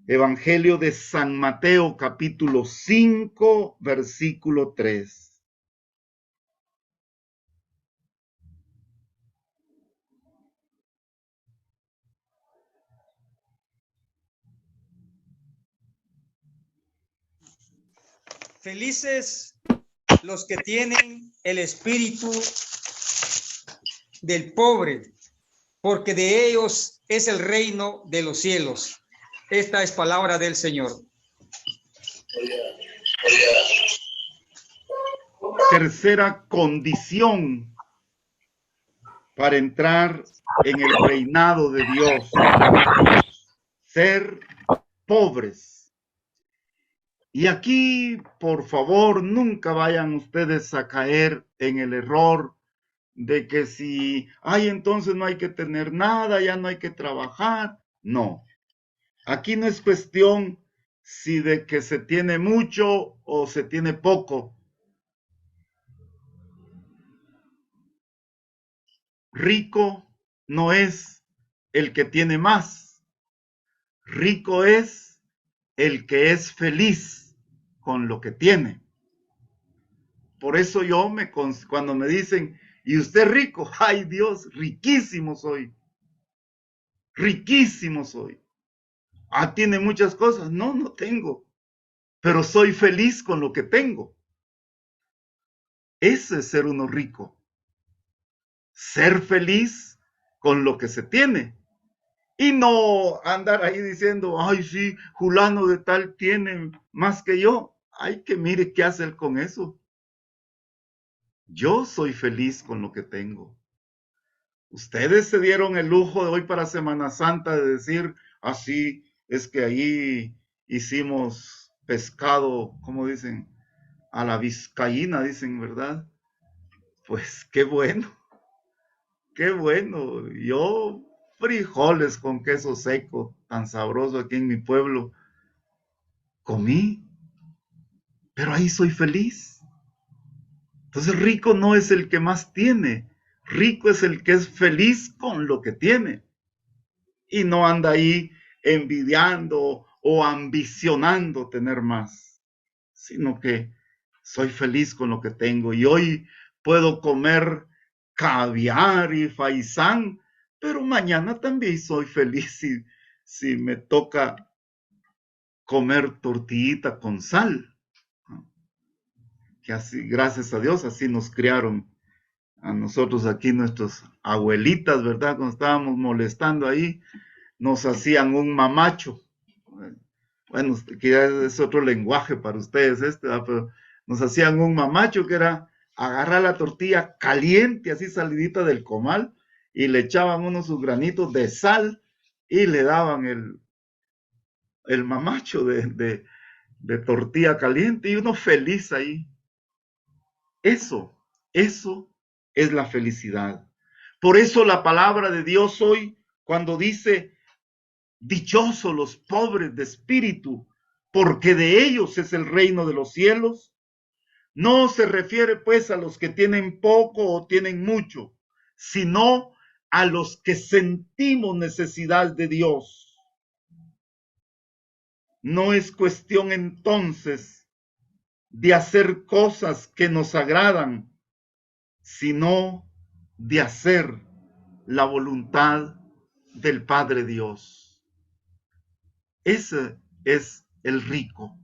Evangelio de San Mateo, capítulo 5, versículo 3. Felices los que tienen el espíritu del pobre, porque de ellos es el reino de los cielos. Esta es palabra del Señor. Tercera condición para entrar en el reinado de Dios: ser pobres. Y aquí, por favor, nunca vayan ustedes a caer en el error de que si hay, entonces no hay que tener nada, ya no hay que trabajar. No, aquí no es cuestión si de que se tiene mucho o se tiene poco. Rico no es el que tiene más. Rico es el que es feliz con lo que tiene. Por eso cuando me dicen, ¿y usted es rico? ¡Ay, Dios! Riquísimo soy. Riquísimo soy. Ah, ¿tiene muchas cosas? No, no tengo. Pero soy feliz con lo que tengo. Ese es ser uno rico. Ser feliz con lo que se tiene. Y no andar ahí diciendo, ay, sí, fulano de tal tiene más que yo. Ay, que mire qué hace él con eso. Yo soy feliz con lo que tengo. Ustedes se dieron el lujo de hoy para Semana Santa de decir, así es que ahí hicimos pescado, ¿cómo dicen? A la vizcaína, dicen, ¿verdad? Pues qué bueno, qué bueno. Yo frijoles con queso seco, tan sabroso aquí en mi pueblo, comí, pero ahí soy feliz. Entonces rico no es el que más tiene, rico es el que es feliz con lo que tiene y no anda ahí envidiando o ambicionando tener más, sino que soy feliz con lo que tengo y hoy puedo comer caviar y faisán, pero mañana también soy feliz si me toca comer tortillita con sal. Que así, gracias a Dios, así nos criaron a nosotros aquí nuestras abuelitas, ¿verdad? Cuando estábamos molestando ahí, nos hacían un mamacho. Bueno, que ya es otro lenguaje para ustedes ¿verdad? Pero nos hacían un mamacho que era agarrar la tortilla caliente, así salidita del comal, y le echaban unos sus granitos de sal y le daban el mamacho de tortilla caliente y uno feliz ahí. Eso es la felicidad. Por eso la palabra de Dios hoy, cuando dice, dichosos los pobres de espíritu, porque de ellos es el reino de los cielos, no se refiere pues a los que tienen poco o tienen mucho, sino a los que sentimos necesidad de Dios. No es cuestión entonces de hacer cosas que nos agradan, sino de hacer la voluntad del Padre Dios. Ese es el rico,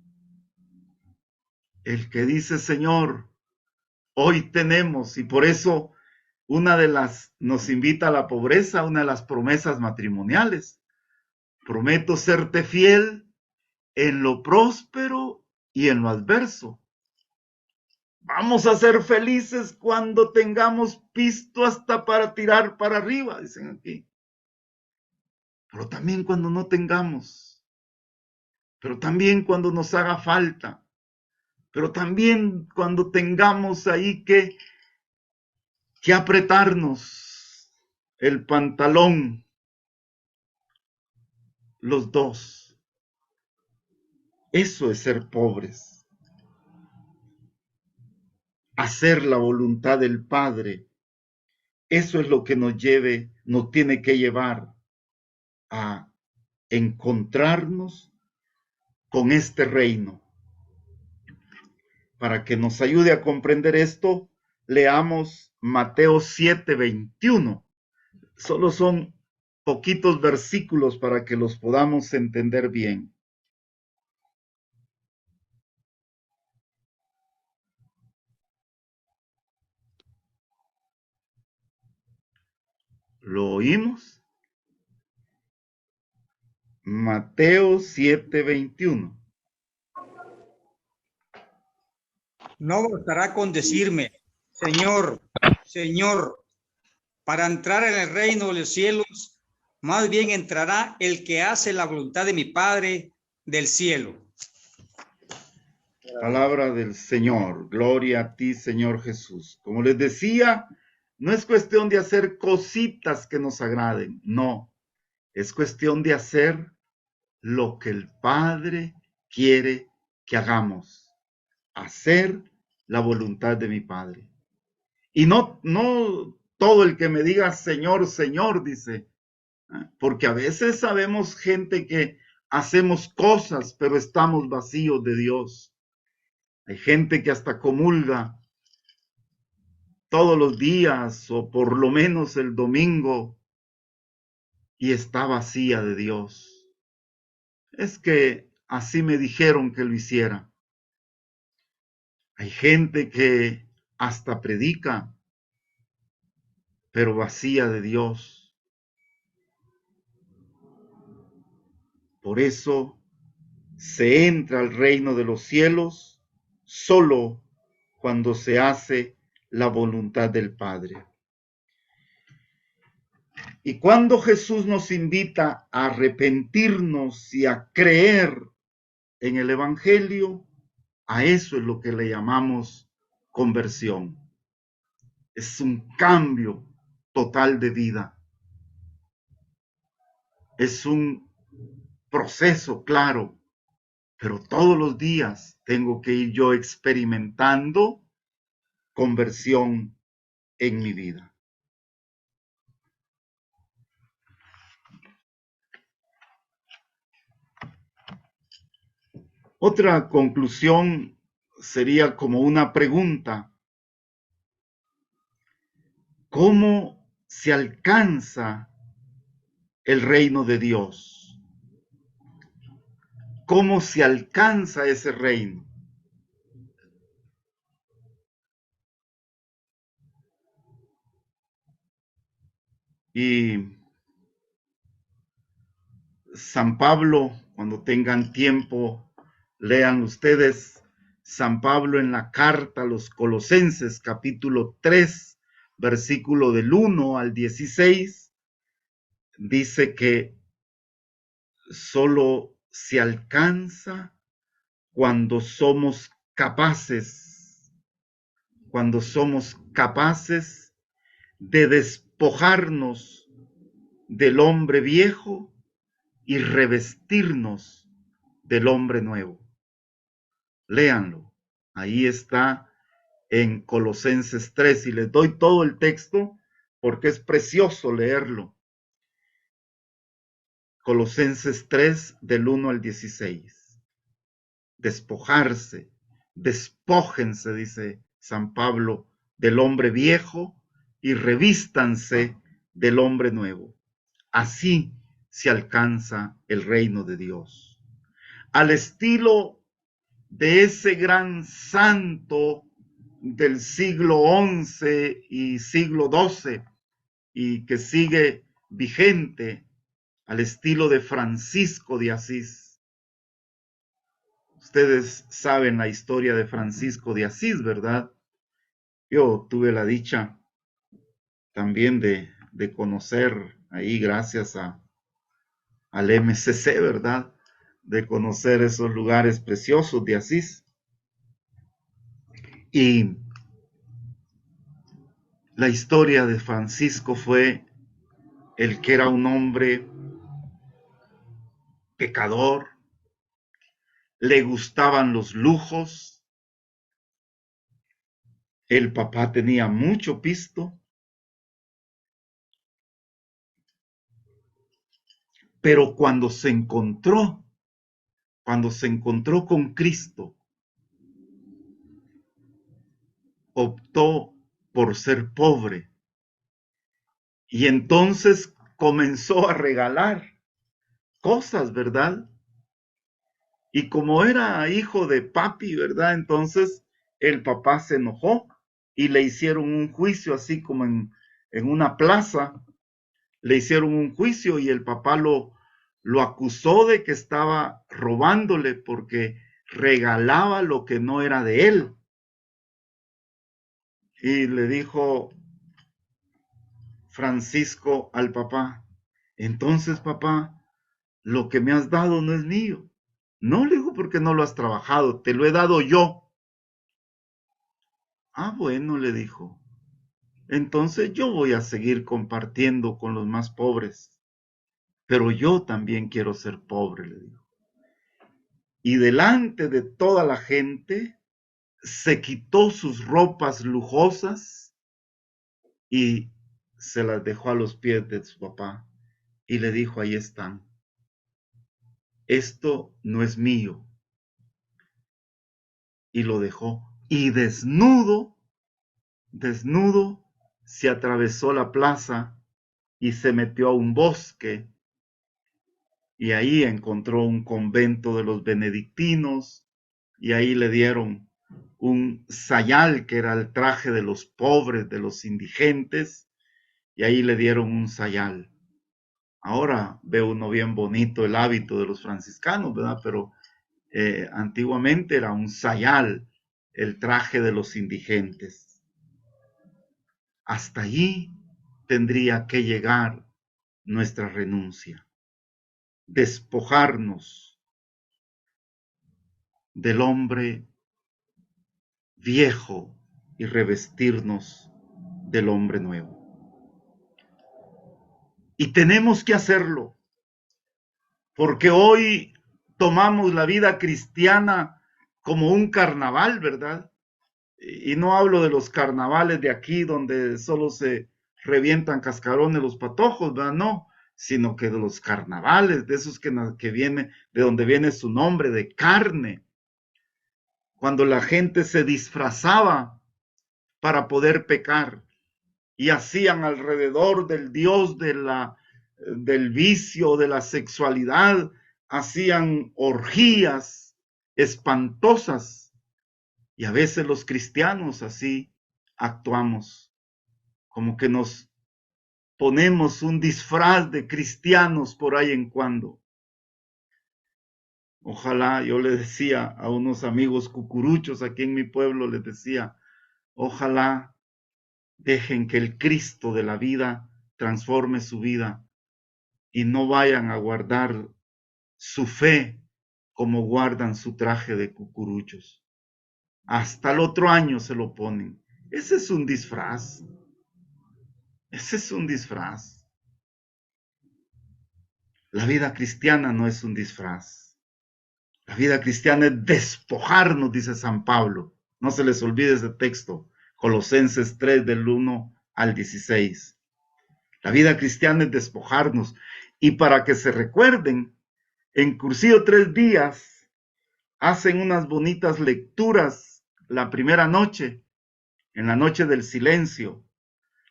el que dice, Señor, hoy tenemos, y por eso nos invita a la pobreza, una de las promesas matrimoniales. Prometo serte fiel en lo próspero y en lo adverso. Vamos a ser felices cuando tengamos pisto hasta para tirar para arriba, dicen aquí. Pero también cuando no tengamos. Pero también cuando nos haga falta. Pero también cuando tengamos ahí que apretarnos el pantalón, los dos. Eso es ser pobres. Hacer la voluntad del Padre. Eso es lo que nos tiene que llevar a encontrarnos con este reino. Para que nos ayude a comprender esto, leamos Mateo 7:21. Solo son poquitos versículos para que los podamos entender bien. ¿Lo oímos? Mateo 7:21. No bastará con decirme, Señor, Señor, para entrar en el reino de los cielos, más bien entrará el que hace la voluntad de mi Padre del cielo. Palabra del Señor. Gloria a ti, Señor Jesús. Como les decía, no es cuestión de hacer cositas que nos agraden, no. Es cuestión de hacer lo que el Padre quiere que hagamos. Hacer la voluntad de mi Padre. Y no todo el que me diga Señor, Señor, dice, porque a veces sabemos gente que hacemos cosas, pero estamos vacíos de Dios. Hay gente que hasta comulga todos los días o por lo menos el domingo y está vacía de Dios. Es que así me dijeron que lo hiciera. Hay gente que hasta predica, pero vacía de Dios. Por eso se entra al reino de los cielos solo cuando se hace la voluntad del Padre. Y cuando Jesús nos invita a arrepentirnos y a creer en el Evangelio, a eso es lo que le llamamos conversión. Es un cambio total de vida. Es un proceso, claro, pero todos los días tengo que ir yo experimentando conversión en mi vida. Otra conclusión sería como una pregunta. ¿Cómo se alcanza el reino de Dios? ¿Cómo se alcanza ese reino? Y San Pablo, cuando tengan tiempo, lean ustedes San Pablo en la carta a los Colosenses, capítulo 3, versículo del 1 al 16, dice que solo se alcanza cuando somos capaces de despojarnos del hombre viejo y revestirnos del hombre nuevo. Léanlo, ahí está en Colosenses 3 y les doy todo el texto porque es precioso leerlo. Colosenses 3 del 1 al 16. Despojarse, despójense, dice San Pablo, del hombre viejo y revístanse del hombre nuevo. Así se alcanza el reino de Dios. Al estilo de ese gran santo del siglo XI y siglo XII y que sigue vigente, al estilo de Francisco de Asís. Ustedes saben la historia de Francisco de Asís, ¿verdad? Yo tuve la dicha también de conocer ahí, gracias al MCC, ¿verdad? De conocer esos lugares preciosos de Asís. Y la historia de Francisco fue el que era un hombre pecador, le gustaban los lujos, el papá tenía mucho pisto, pero cuando se encontró con Cristo, optó por ser pobre y entonces comenzó a regalar cosas, ¿verdad? Y como era hijo de papi, ¿verdad? Entonces el papá se enojó y le hicieron un juicio así como en una plaza le hicieron un juicio y el papá lo acusó de que estaba robándole porque regalaba lo que no era de él. Y le dijo Francisco al papá, entonces papá, lo que me has dado no es mío. No, le digo, porque no lo has trabajado, te lo he dado yo. Ah, bueno, le dijo, entonces yo voy a seguir compartiendo con los más pobres, pero yo también quiero ser pobre, le dijo. Y delante de toda la gente se quitó sus ropas lujosas y se las dejó a los pies de su papá y le dijo, ahí están, esto no es mío. Y lo dejó. Y desnudo, se atravesó la plaza y se metió a un bosque y ahí encontró un convento de los benedictinos y ahí le dieron un sayal, que era el traje de los pobres, de los indigentes, y ahí le dieron un sayal. Ahora ve uno bien bonito el hábito de los franciscanos, ¿verdad? Pero antiguamente era un sayal, el traje de los indigentes. Hasta allí tendría que llegar nuestra renuncia. Despojarnos del hombre viejo y revestirnos del hombre nuevo. Y tenemos que hacerlo, porque hoy tomamos la vida cristiana como un carnaval, ¿verdad? Y no hablo de los carnavales de aquí donde solo se revientan cascarones los patojos, ¿verdad? No, sino que de los carnavales, de esos que viene, de donde viene su nombre, de carne, cuando la gente se disfrazaba para poder pecar y hacían alrededor del Dios del vicio, de la sexualidad, hacían orgías espantosas. Y a veces los cristianos así actuamos, como que nos ponemos un disfraz de cristianos por ahí en cuando. Ojalá, yo le decía a unos amigos cucuruchos aquí en mi pueblo, les decía, ojalá dejen que el Cristo de la vida transforme su vida y no vayan a guardar su fe como guardan su traje de cucuruchos. Hasta el otro año se lo ponen. Ese es un disfraz. Ese es un disfraz. La vida cristiana no es un disfraz. La vida cristiana es despojarnos, dice San Pablo. No se les olvide ese texto. Colosenses 3 del 1 al 16. La vida cristiana es despojarnos. Y para que se recuerden, en Cursillo 3 días hacen unas bonitas lecturas la primera noche, en la noche del silencio.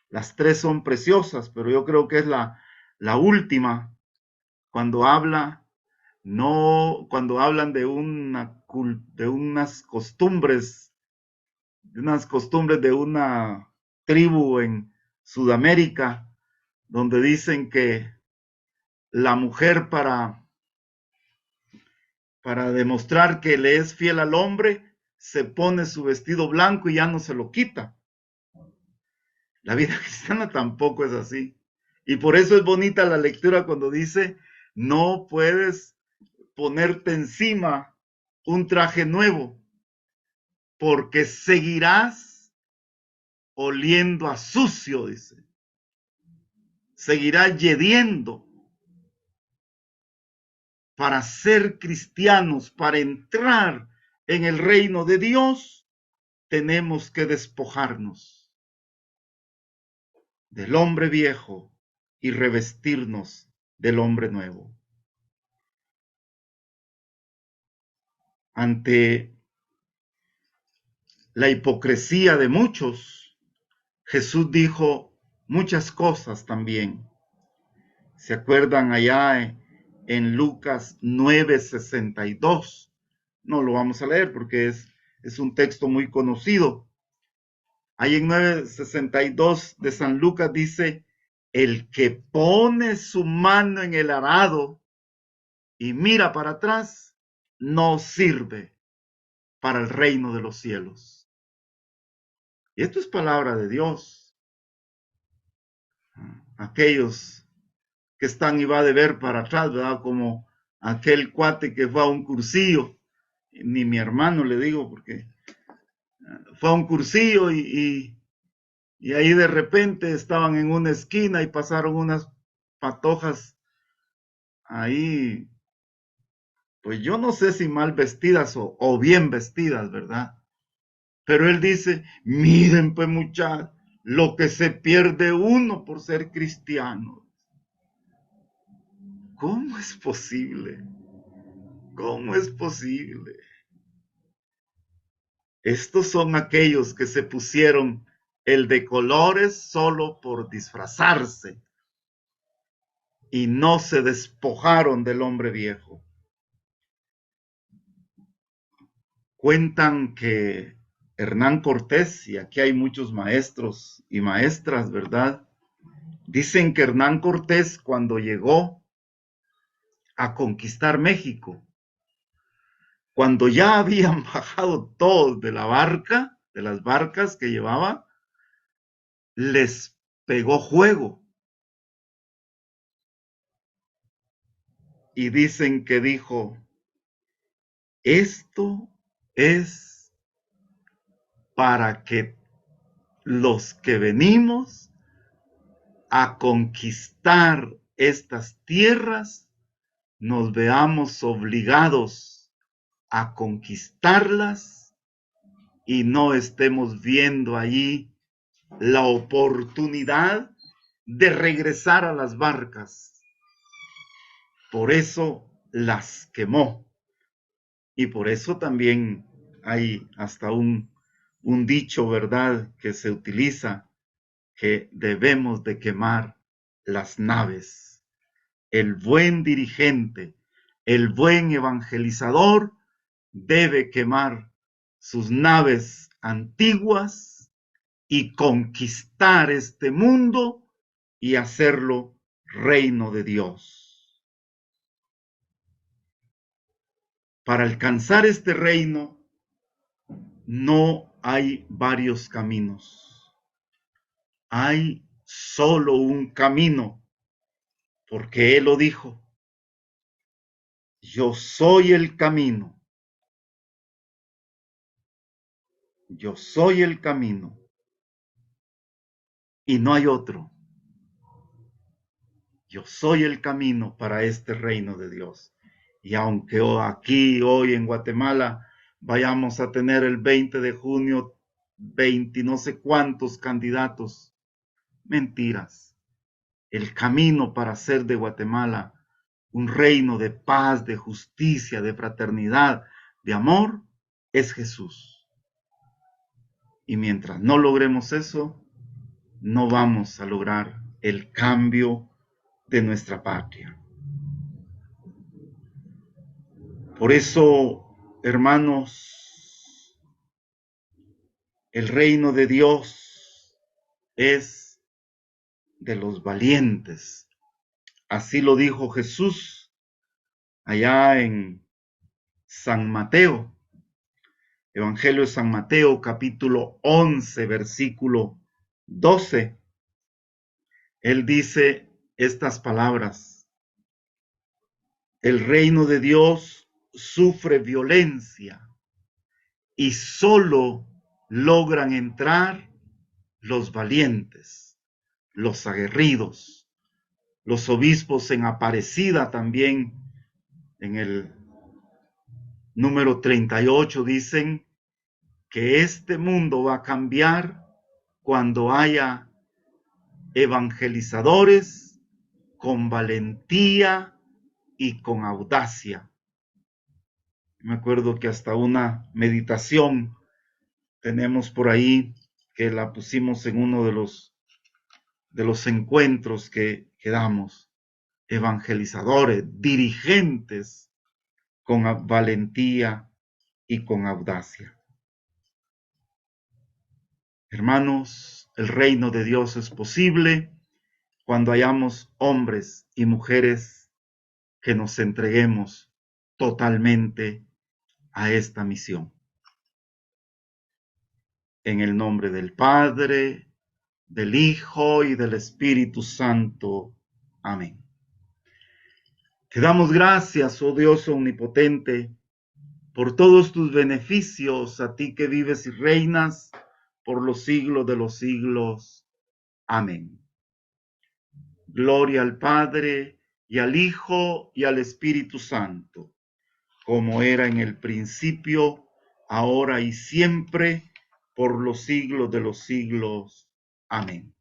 Las tres son preciosas, pero yo creo que es la última, cuando hablan de unas costumbres, de una tribu en Sudamérica, donde dicen que la mujer para demostrar que le es fiel al hombre, se pone su vestido blanco y ya no se lo quita. La vida cristiana tampoco es así. Y por eso es bonita la lectura cuando dice, no puedes ponerte encima un traje nuevo, porque seguirás oliendo a sucio, dice. Seguirás yediendo. Para ser cristianos, para entrar en el reino de Dios, tenemos que despojarnos del hombre viejo y revestirnos del hombre nuevo. Ante la hipocresía de muchos, Jesús dijo muchas cosas también. ¿Se acuerdan allá en Lucas 9:62? No lo vamos a leer porque es un texto muy conocido. Ahí en 9:62 de San Lucas dice, el que pone su mano en el arado y mira para atrás, no sirve para el reino de los cielos. Y esto es palabra de Dios. Aquellos que están y va de ver para atrás, ¿verdad? Como aquel cuate que fue a un cursillo, ni mi hermano le digo porque fue a un cursillo y ahí de repente estaban en una esquina y pasaron unas patojas ahí, pues yo no sé si mal vestidas o bien vestidas, ¿verdad? Pero él dice, miren pues muchachos, lo que se pierde uno por ser cristiano. ¿Cómo es posible? ¿Cómo es posible? Estos son aquellos que se pusieron el de colores solo por disfrazarse y no se despojaron del hombre viejo. Cuentan que Hernán Cortés, y aquí hay muchos maestros y maestras, ¿verdad? Dicen que Hernán Cortés, cuando llegó a conquistar México, cuando ya habían bajado todos de la barca, de las barcas que llevaba, les pegó fuego. Y dicen que dijo, esto es para que los que venimos a conquistar estas tierras nos veamos obligados a conquistarlas y no estemos viendo allí la oportunidad de regresar a las barcas. Por eso las quemó. Y por eso también hay hasta un dicho, ¿verdad?, que se utiliza, que debemos de quemar las naves. El buen dirigente, el buen evangelizador debe quemar sus naves antiguas y conquistar este mundo y hacerlo reino de Dios. Para alcanzar este reino no hay varios caminos. Hay solo un camino, porque Él lo dijo. Yo soy el camino. Yo soy el camino. Y no hay otro. Yo soy el camino para este reino de Dios. Y aunque aquí, hoy en Guatemala, vayamos a tener el 20 de junio 20 no sé cuántos candidatos, mentiras. El camino para hacer de Guatemala un reino de paz, de justicia, de fraternidad, de amor, es Jesús. Y mientras no logremos eso, no vamos a lograr el cambio de nuestra patria. Por eso, hermanos, el reino de Dios es de los valientes. Así lo dijo Jesús allá en San Mateo, Evangelio de San Mateo, capítulo 11, versículo 12. Él dice estas palabras: el reino de Dios sufre violencia y solo logran entrar los valientes, los aguerridos. Los obispos en Aparecida también, en el número 38, dicen que este mundo va a cambiar cuando haya evangelizadores con valentía y con audacia. Me acuerdo que hasta una meditación tenemos por ahí que la pusimos en uno de los encuentros que damos. Evangelizadores, dirigentes con valentía y con audacia. Hermanos, el reino de Dios es posible cuando hayamos hombres y mujeres que nos entreguemos totalmente a esta misión. En el nombre del Padre, del Hijo y del Espíritu Santo. Amén. Te damos gracias, oh Dios omnipotente, por todos tus beneficios, a ti que vives y reinas por los siglos de los siglos. Amén. Gloria al Padre, y al Hijo, y al Espíritu Santo, como era en el principio, ahora y siempre, por los siglos de los siglos. Amén.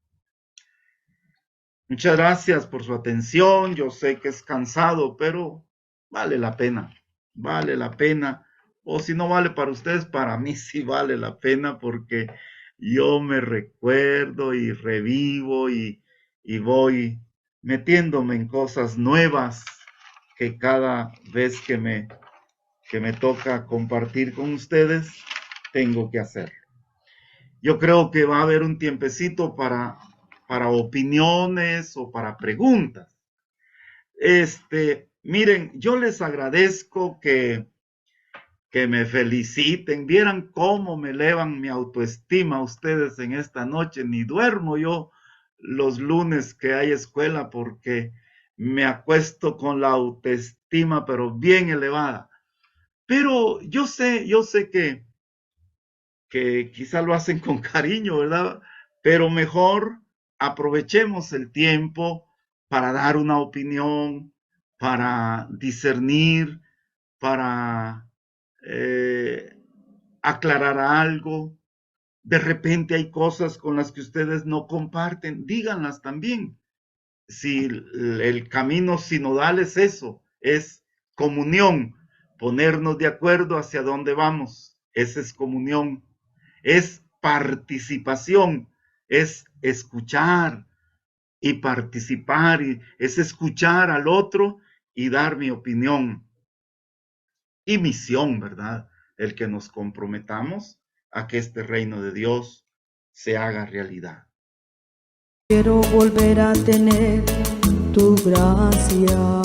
Muchas gracias por su atención. Yo sé que es cansado, pero vale la pena. Vale la pena. O si no vale para ustedes, para mí sí vale la pena, porque yo me recuerdo y revivo y voy metiéndome en cosas nuevas que cada vez que me toca compartir con ustedes, tengo que hacer. Yo creo que va a haber un tiempecito para opiniones o para preguntas. Miren, yo les agradezco que me feliciten. Vieran cómo me elevan mi autoestima ustedes en esta noche. Ni duermo yo los lunes que hay escuela porque me acuesto con la autoestima, pero bien elevada. Pero yo sé que quizá lo hacen con cariño, ¿verdad? Pero mejor aprovechemos el tiempo para dar una opinión, para discernir, para aclarar algo. De repente hay cosas con las que ustedes no comparten, díganlas también. Si el camino sinodal es eso, es comunión, ponernos de acuerdo hacia dónde vamos, esa es comunión. Es participación, es escuchar y participar, y es escuchar al otro y dar mi opinión. Y misión, ¿verdad? El que nos comprometamos a que este reino de Dios se haga realidad. Quiero volver a tener tu gracia.